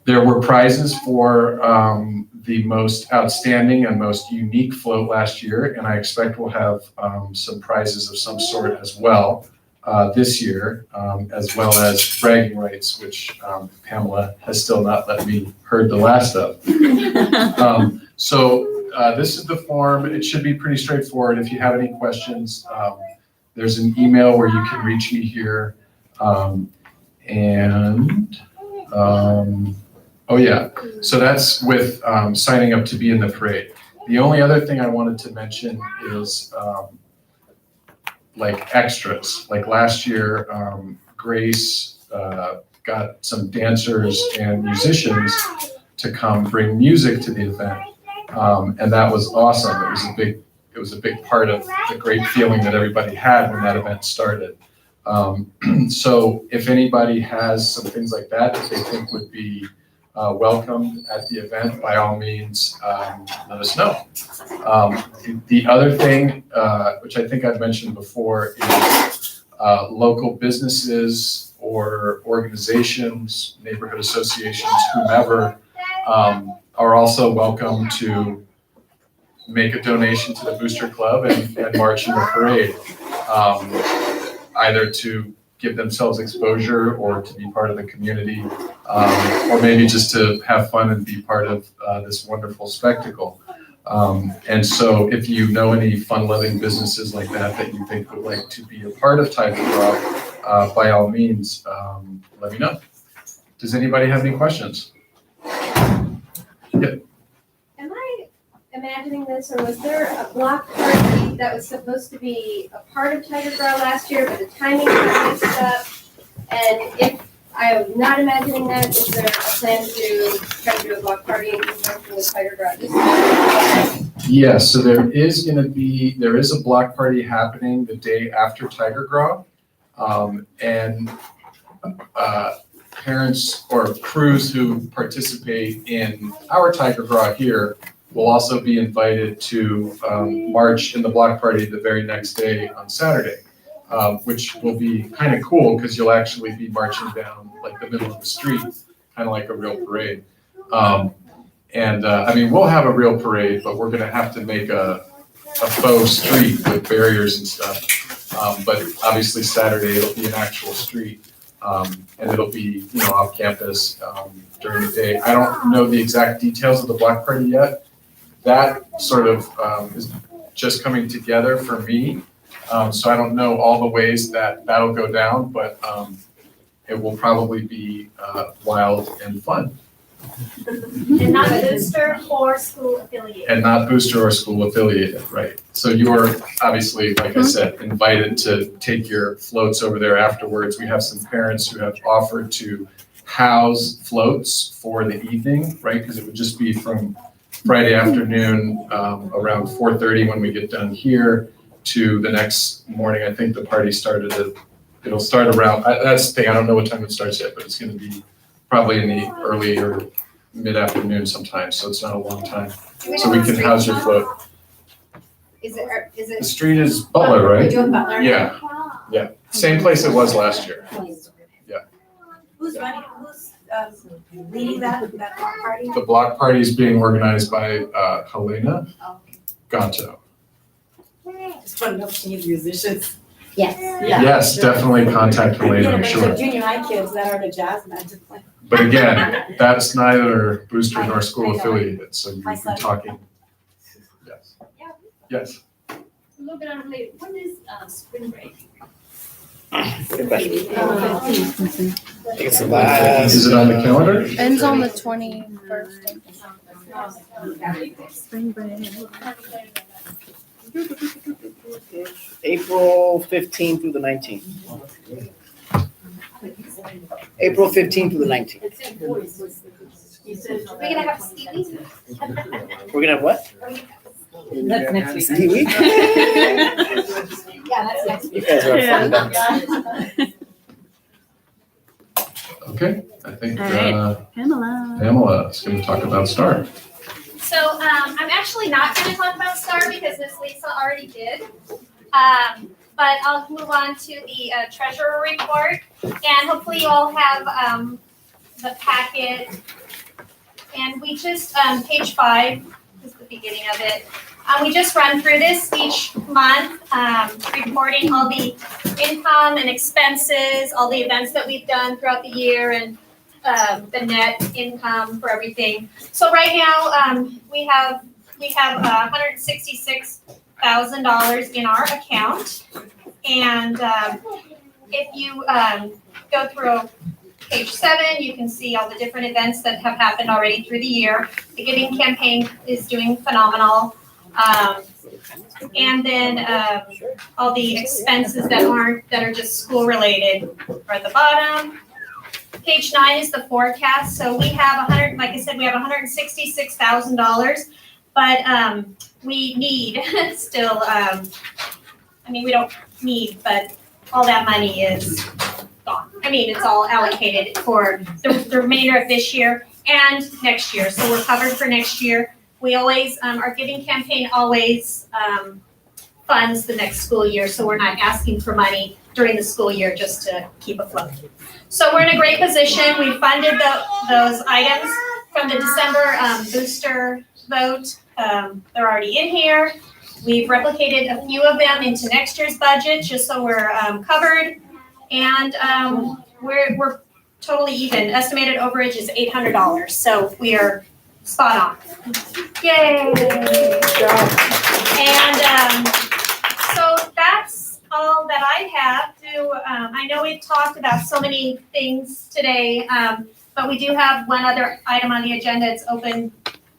There were prizes for the most outstanding and most unique float last year, and I expect we'll have some prizes of some sort as well this year, as well as bragging rights, which Pamela has still not let me heard the last of. So this is the form. It should be pretty straightforward. If you have any questions, there's an email where you can reach me here. Oh yeah, so that's with signing up to be in the parade. The only other thing I wanted to mention is like extras. Like last year, Grace got some dancers and musicians to come bring music to the event, and that was awesome. It was a big part of the great feeling that everybody had when that event started. So if anybody has some things like that they think would be welcomed at the event, by all means, let us know. The other thing, which I think I've mentioned before, is local businesses or organizations, neighborhood associations, whomever, are also welcome to make a donation to the Booster Club and march in the parade. Either to give themselves exposure or to be part of the community, or maybe just to have fun and be part of this wonderful spectacle. And so if you know any fun-loving businesses like that you think would like to be a part of Tiger Draw, by all means, let me know. Does anybody have any questions? Yep. Am I imagining this, or was there a block party that was supposed to be a part of Tiger Draw last year, but the timing got mixed up? And if I am not imagining that, is there a plan to try to do a block party in conjunction with Tiger Draw this year? Yes, so there is a block party happening the day after Tiger Draw. And parents or crews who participate in our Tiger Draw here will also be invited to march in the block party the very next day on Saturday, which will be kind of cool because you'll actually be marching down like the middle of the street, kind of like a real parade. I mean, we'll have a real parade, but we're gonna have to make a faux street with barriers and stuff. But obviously Saturday it'll be an actual street, and it'll be, off campus during the day. I don't know the exact details of the block party yet. That sort of is just coming together for me. So I don't know all the ways that'll go down, but it will probably be wild and fun. And not booster or school affiliated. And not booster or school affiliated, right? So you're obviously, like I said, invited to take your floats over there afterwards. We have some parents who have offered to house floats for the evening, right? Because it would just be from Friday afternoon, around 4:30 when we get done here to the next morning. I think the party it'll start around, that's the thing, I don't know what time it starts yet, but it's gonna be probably in the early or mid-afternoon sometime, so it's not a long time. So we can house your float. Is it? The street is Butler, right? Doing Butler? Yeah, yeah, same place it was last year. Who's running, who's leading that block party? The block party is being organized by Helena Gatto. Just fun enough to use musicians. Yes. Yes, definitely contact Helena, I'm sure. Junior high kids that are in a jazz band to play. But again, that's neither booster nor school affiliated, so you're talking. Yes. Yes. A little bit unrelated, when is spring break? Good question. It's Is it on the calendar? Ends on the 21st. Spring break. April 15th through the 19th. April 15th through the 19th. We're gonna have Stevie? We're gonna have what? That's next week. Ski week? Yeah, that's next You week. guys are fun. Okay, I think All right. Pamela. Pamela is going to talk about STAR. So I'm actually not going to talk about STAR because Miss Lisa already did. But I'll move on to the treasurer report. And hopefully you all have the packet. And we just, page 5 is the beginning of it. We just run through this each month, reporting all the income and expenses, all the events that we've done throughout the year, and the net income for everything. So right now, we have $166,000 in our account. And if you go through page 7, you can see all the different events that have happened already through the year. The giving campaign is doing phenomenal. And then all the expenses that are just school related are at the bottom. Page 9 is the forecast. So we have like I said, we have $166,000, but we need still. We don't need, but all that money is gone. It's all allocated for the remainder of this year and next year. So we're covered for next year. We always, our giving campaign always funds the next school year, so we're not asking for money during the school year just to keep afloat. So we're in a great position. We funded those items from the December booster vote. They're already in here. We've replicated a few of them into next year's budget just so we're covered. And we're totally even. Estimated overage is $800, so we are spot on. Yay! And so that's all that I have to, I know we've talked about so many things today, but we do have one other item on the agenda. It's open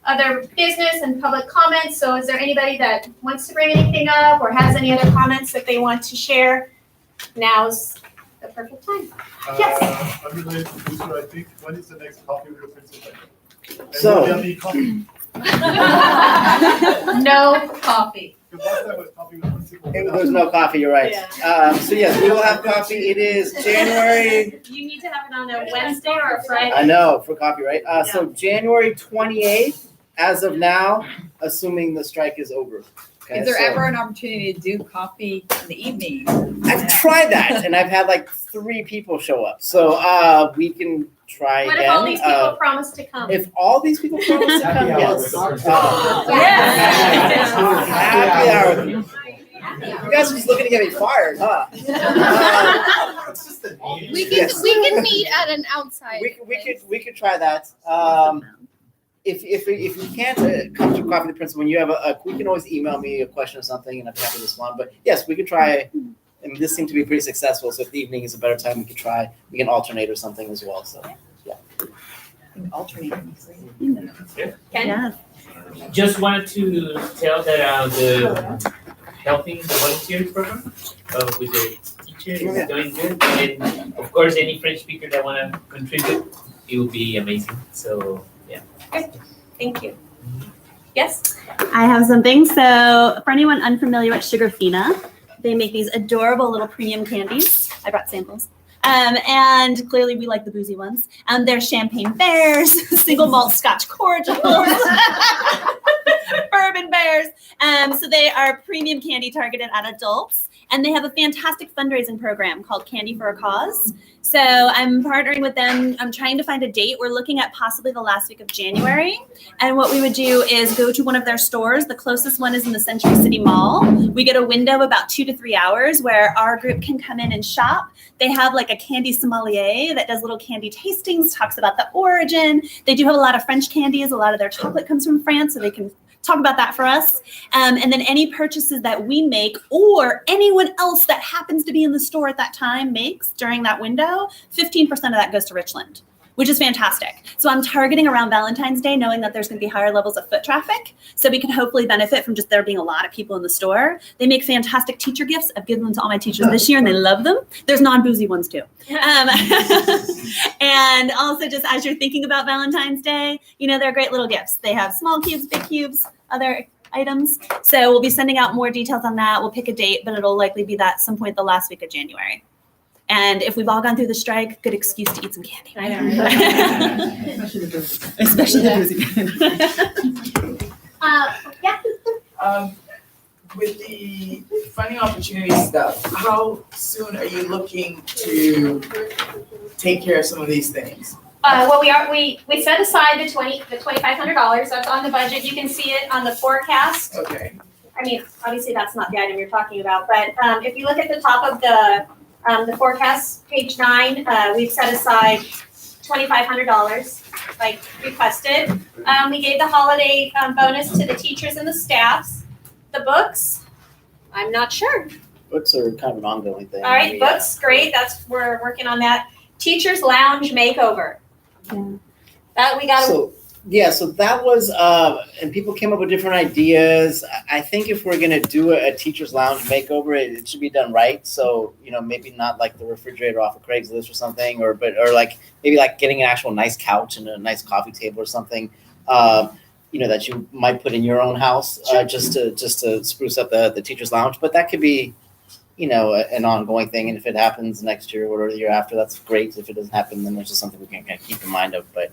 other business and public comments. So is there anybody that wants to bring anything up or has any other comments that they want to share? Now's the perfect time. Yes. Unrelated to booster, I think, when is the next coffee with the principal? So- Will there be coffee? No coffee. Because last time was coffee with the principal. There's no coffee, you're right. So yes, we will have coffee. It is January, You need to have it on a Wednesday or a Friday. I know, for coffee, right? So January 28th, as of now, assuming the strike is over. Okay, Is there so- ever an opportunity to do coffee in the evening? I've tried that, and I've had like 3 people show up. So we can try What again. if all these people promise to come? If all these people promise to come, yes. Happy hour. You guys are just looking to get me fired, huh? We can Yes. we can meet at an outside. We could try that. If you can't come to coffee with the principal, when you have we can always email me a question or something, and I'd be happy to respond. But yes, we could try. And this seemed to be pretty successful. So if the evening is a better time, we can alternate or something as well. So yeah. Alternating. Ken? Just wanted to tell that the helping the volunteer program with the teacher is doing good. And of course, any French speaker that want to contribute, it would be amazing. So, yeah. Thank you. Yes? I have something. So for anyone unfamiliar with Sugarfina, they make these adorable little premium candies. I brought samples. And clearly we like the boozy ones. They're champagne bears, single malt scotch cordials, bourbon bears. So they are premium candy targeted at adults. And they have a fantastic fundraising program called Candy for a Cause. So I'm partnering with them. I'm trying to find a date. We're looking at possibly the last week of January. And what we would do is go to one of their stores. The closest one is in the Century City Mall. We get a window of about 2 to 3 hours where our group can come in and shop. They have like a candy sommelier that does little candy tastings, talks about the origin. They do have a lot of French candies. A lot of their chocolate comes from France, so they can talk about that for us. And then any purchases that we make or anyone else that happens to be in the store at that time makes during that window, 15% of that goes to Richland, which is fantastic. So I'm targeting around Valentine's Day, knowing that there's gonna be higher levels of foot traffic. So we can hopefully benefit from just there being a lot of people in the store. They make fantastic teacher gifts. I've given them to all my teachers this year and they love them. There's non-boozy ones too. And also just as you're thinking about Valentine's Day, you know, they're great little gifts. They have small cubes, big cubes, other items. So we'll be sending out more details on that. We'll pick a date, but it'll likely be that some point the last week of January. And if we've all gone through the strike, good excuse to eat some candy. I know. Especially the boozy. Yeah. With the funding opportunity stuff, how soon are you looking to take care of some of these things? Well, we set aside the $2,500. That's on the budget. You can see it on the forecast. Okay. I mean, obviously that's not the item you're talking about, but if you look at the top of the forecast, page 9, we've set aside $2,500, like requested. We gave the holiday bonus to the teachers and the staffs. The books, I'm not sure. Books are kind of an ongoing thing. All right, books, great. We're working on that. Teachers Lounge makeover. That we got. So that was, and people came up with different ideas. I think if we're gonna do a teacher's lounge makeover, it should be done right. So, you know, maybe not like the refrigerator off of Craigslist or something, or like maybe like getting an actual nice couch and a nice coffee table or something. You know, that you might put in your own house, just to spruce up the teacher's lounge. But that could be, you know, an ongoing thing. And if it happens next year or the year after, that's great. If it doesn't happen, then there's just something we can kind of keep in mind of. But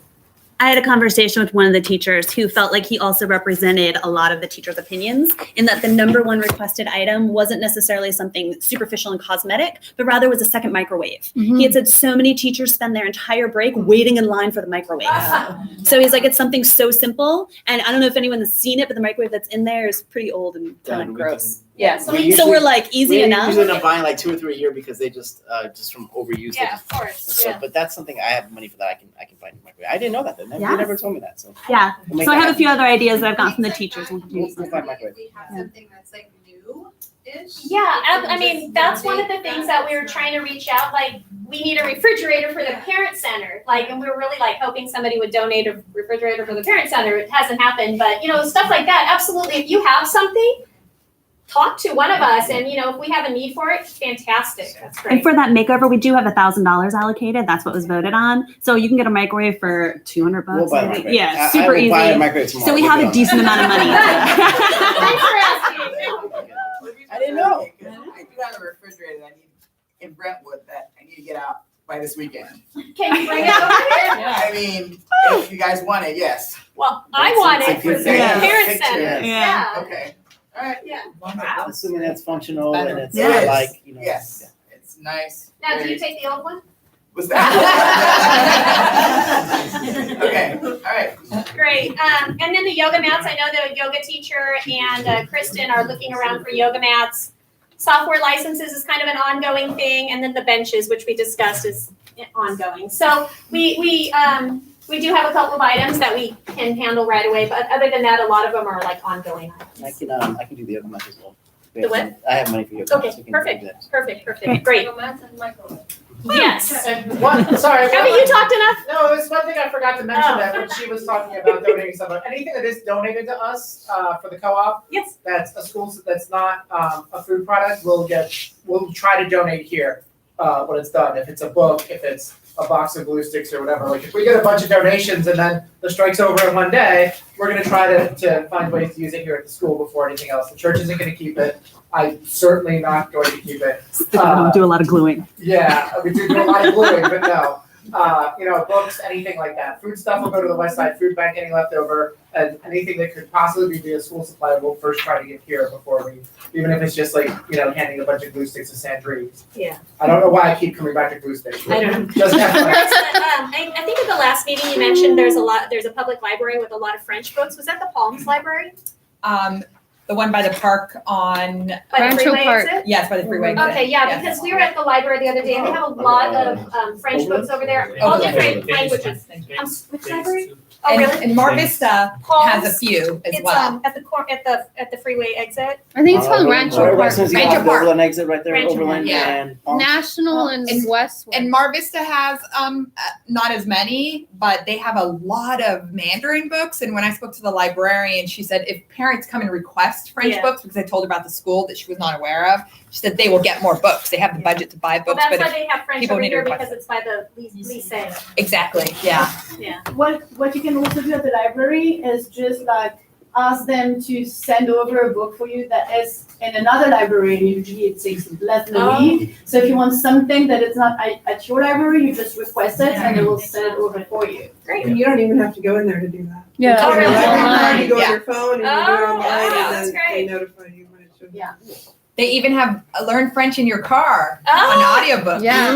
I had a conversation with one of the teachers who felt like he also represented a lot of the teachers' opinions in that the number one requested item wasn't necessarily something superficial and cosmetic, but rather was a second microwave. Mm-hmm. He had said so many teachers spend their entire break waiting in line for the microwave. So he's like, it's something so simple. And I don't know if anyone has seen it, but the microwave that's in there is pretty old and kind of gross. Yeah, so we're like easy enough. We usually end up buying like 2 or 3 a year because they just from overuse. Yeah, of course. So, but that's something I have money for that. I can find in the microwave. I didn't know that. They never told me that. So yeah. We'll make So I that have a happen. few other ideas that I've gotten from the teachers. We'll find microwave. We have something that's like new-ish. Yeah, I mean, that's one of the things that we were trying to reach out, like, we need a refrigerator for the parent center. Like, and we were really like hoping somebody would donate a refrigerator for the parent center. It hasn't happened, but you know, stuff like that, absolutely. If you have something, talk to one of us, and you know, if we have a need for it, fantastic. That's great. And for that makeover, we do have $1,000 allocated. That's what was voted on. So you can get a microwave for $200. We'll buy a microwave. Yeah, I super will easy. buy a microwave tomorrow. So we We'll have be a on decent amount of money. I didn't know. I do have a refrigerator that I need in Brentwood that I need to get out by this weekend. Can you bring it over here? I mean, if you guys want it, yes. Well, I want it for the parent center. Yeah. Okay. All right. Yeah. Assuming that's functional and it's Yes. like, you know. Yes. It's nice. Now, do you take the old one? Was that? Okay. All right. Great. And then the yoga mats. I know the yoga teacher and Kristen are looking around for yoga mats. Software licenses is kind of an ongoing thing, and then the benches, which we discussed, is ongoing. So we do have a couple of items that we can handle right away, but other than that, a lot of them are like ongoing items. I can do the yoga mats as well. The what? I have money for yoga mats. Okay, We can do perfect, that. perfect, great. Mats and microwave. Yes. And one, sorry. Haven't you talked enough? No, it's one thing I forgot to mention Oh. that when she was talking about donating stuff, anything that is donated to us, for the co-op. Yes. That's a school, that's not, a food product, we'll try to donate here, when it's done. If it's a book, if it's a box of glue sticks or whatever, like if we get a bunch of donations and then the strike's over in one day, we're gonna try to find ways to use it here at the school before anything else. The church isn't gonna keep it. I'm certainly not going to keep it. Do a lot of gluing. Yeah, we do a lot of gluing, but no. Books, anything like that. Food stuff will go to the West Side Food Bank, any leftover, and anything that could possibly be a school supply, we'll first try to get here before we, even if it's just like, handing a bunch of glue sticks to Sandrine. Yeah. I don't know why I keep coming back to glue sticks. I don't know. Just have fun. I think at the last meeting you mentioned there's a public library with a lot of French books. Was that the Palms Library? The one by the park on. By the Rancho freeway Park. exit? Yes, by the freeway. Okay, yeah, Yes. because we were at the library the other day and they have a lot of French books over there, all different languages. Which library? Oh, And, really? and Mar Vista has Palms. a few as It's well. at the freeway exit. I think it's called Rancho Right Park. since you Rancho have the Park. Overland exit right there, Rancho Overland Park, yeah. and Palms. National and Westwood. And Mar Vista has not as many, but they have a lot of Mandarin books. And when I spoke to the librarian, she said if parents come and request French Yeah. books, because I told her about the school that she was not aware of, she said they will get more books. They have the budget to buy Well, books, that's but why they have French people over need to here request because it's by the lycée. exactly, yeah. Yeah. What you can also do at the library is just like ask them to send over a book for you that is in another library, and usually it takes less than a week. So if you want something that is not at your library, you just request it and they will send it over for you. Great. And you don't even have to go in there to do that. Yeah. Oh, really? You go on Yeah. your phone and you do it Oh, online that's and then great. they notify you when it should. Yeah. They even have Learn French in Your Car, an Oh. audiobook. Yeah.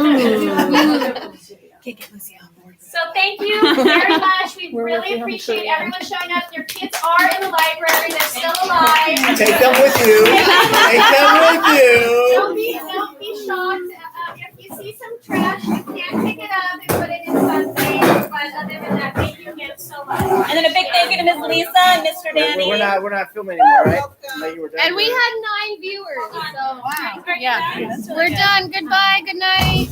So thank you very much. We really appreciate everyone showing up. Your kids are in the library. They're still alive. Take them with you. Take them with you. Don't be shocked. If you see some trash, you can pick it up and put it in something. But other than that, thank you again so much. And then a big thank you to Ms. Lisa and Mr. Danny. We're not filming anymore, right? Like you were done. And we had 9 viewers. So Wow. yeah. We're done. Goodbye. Good night.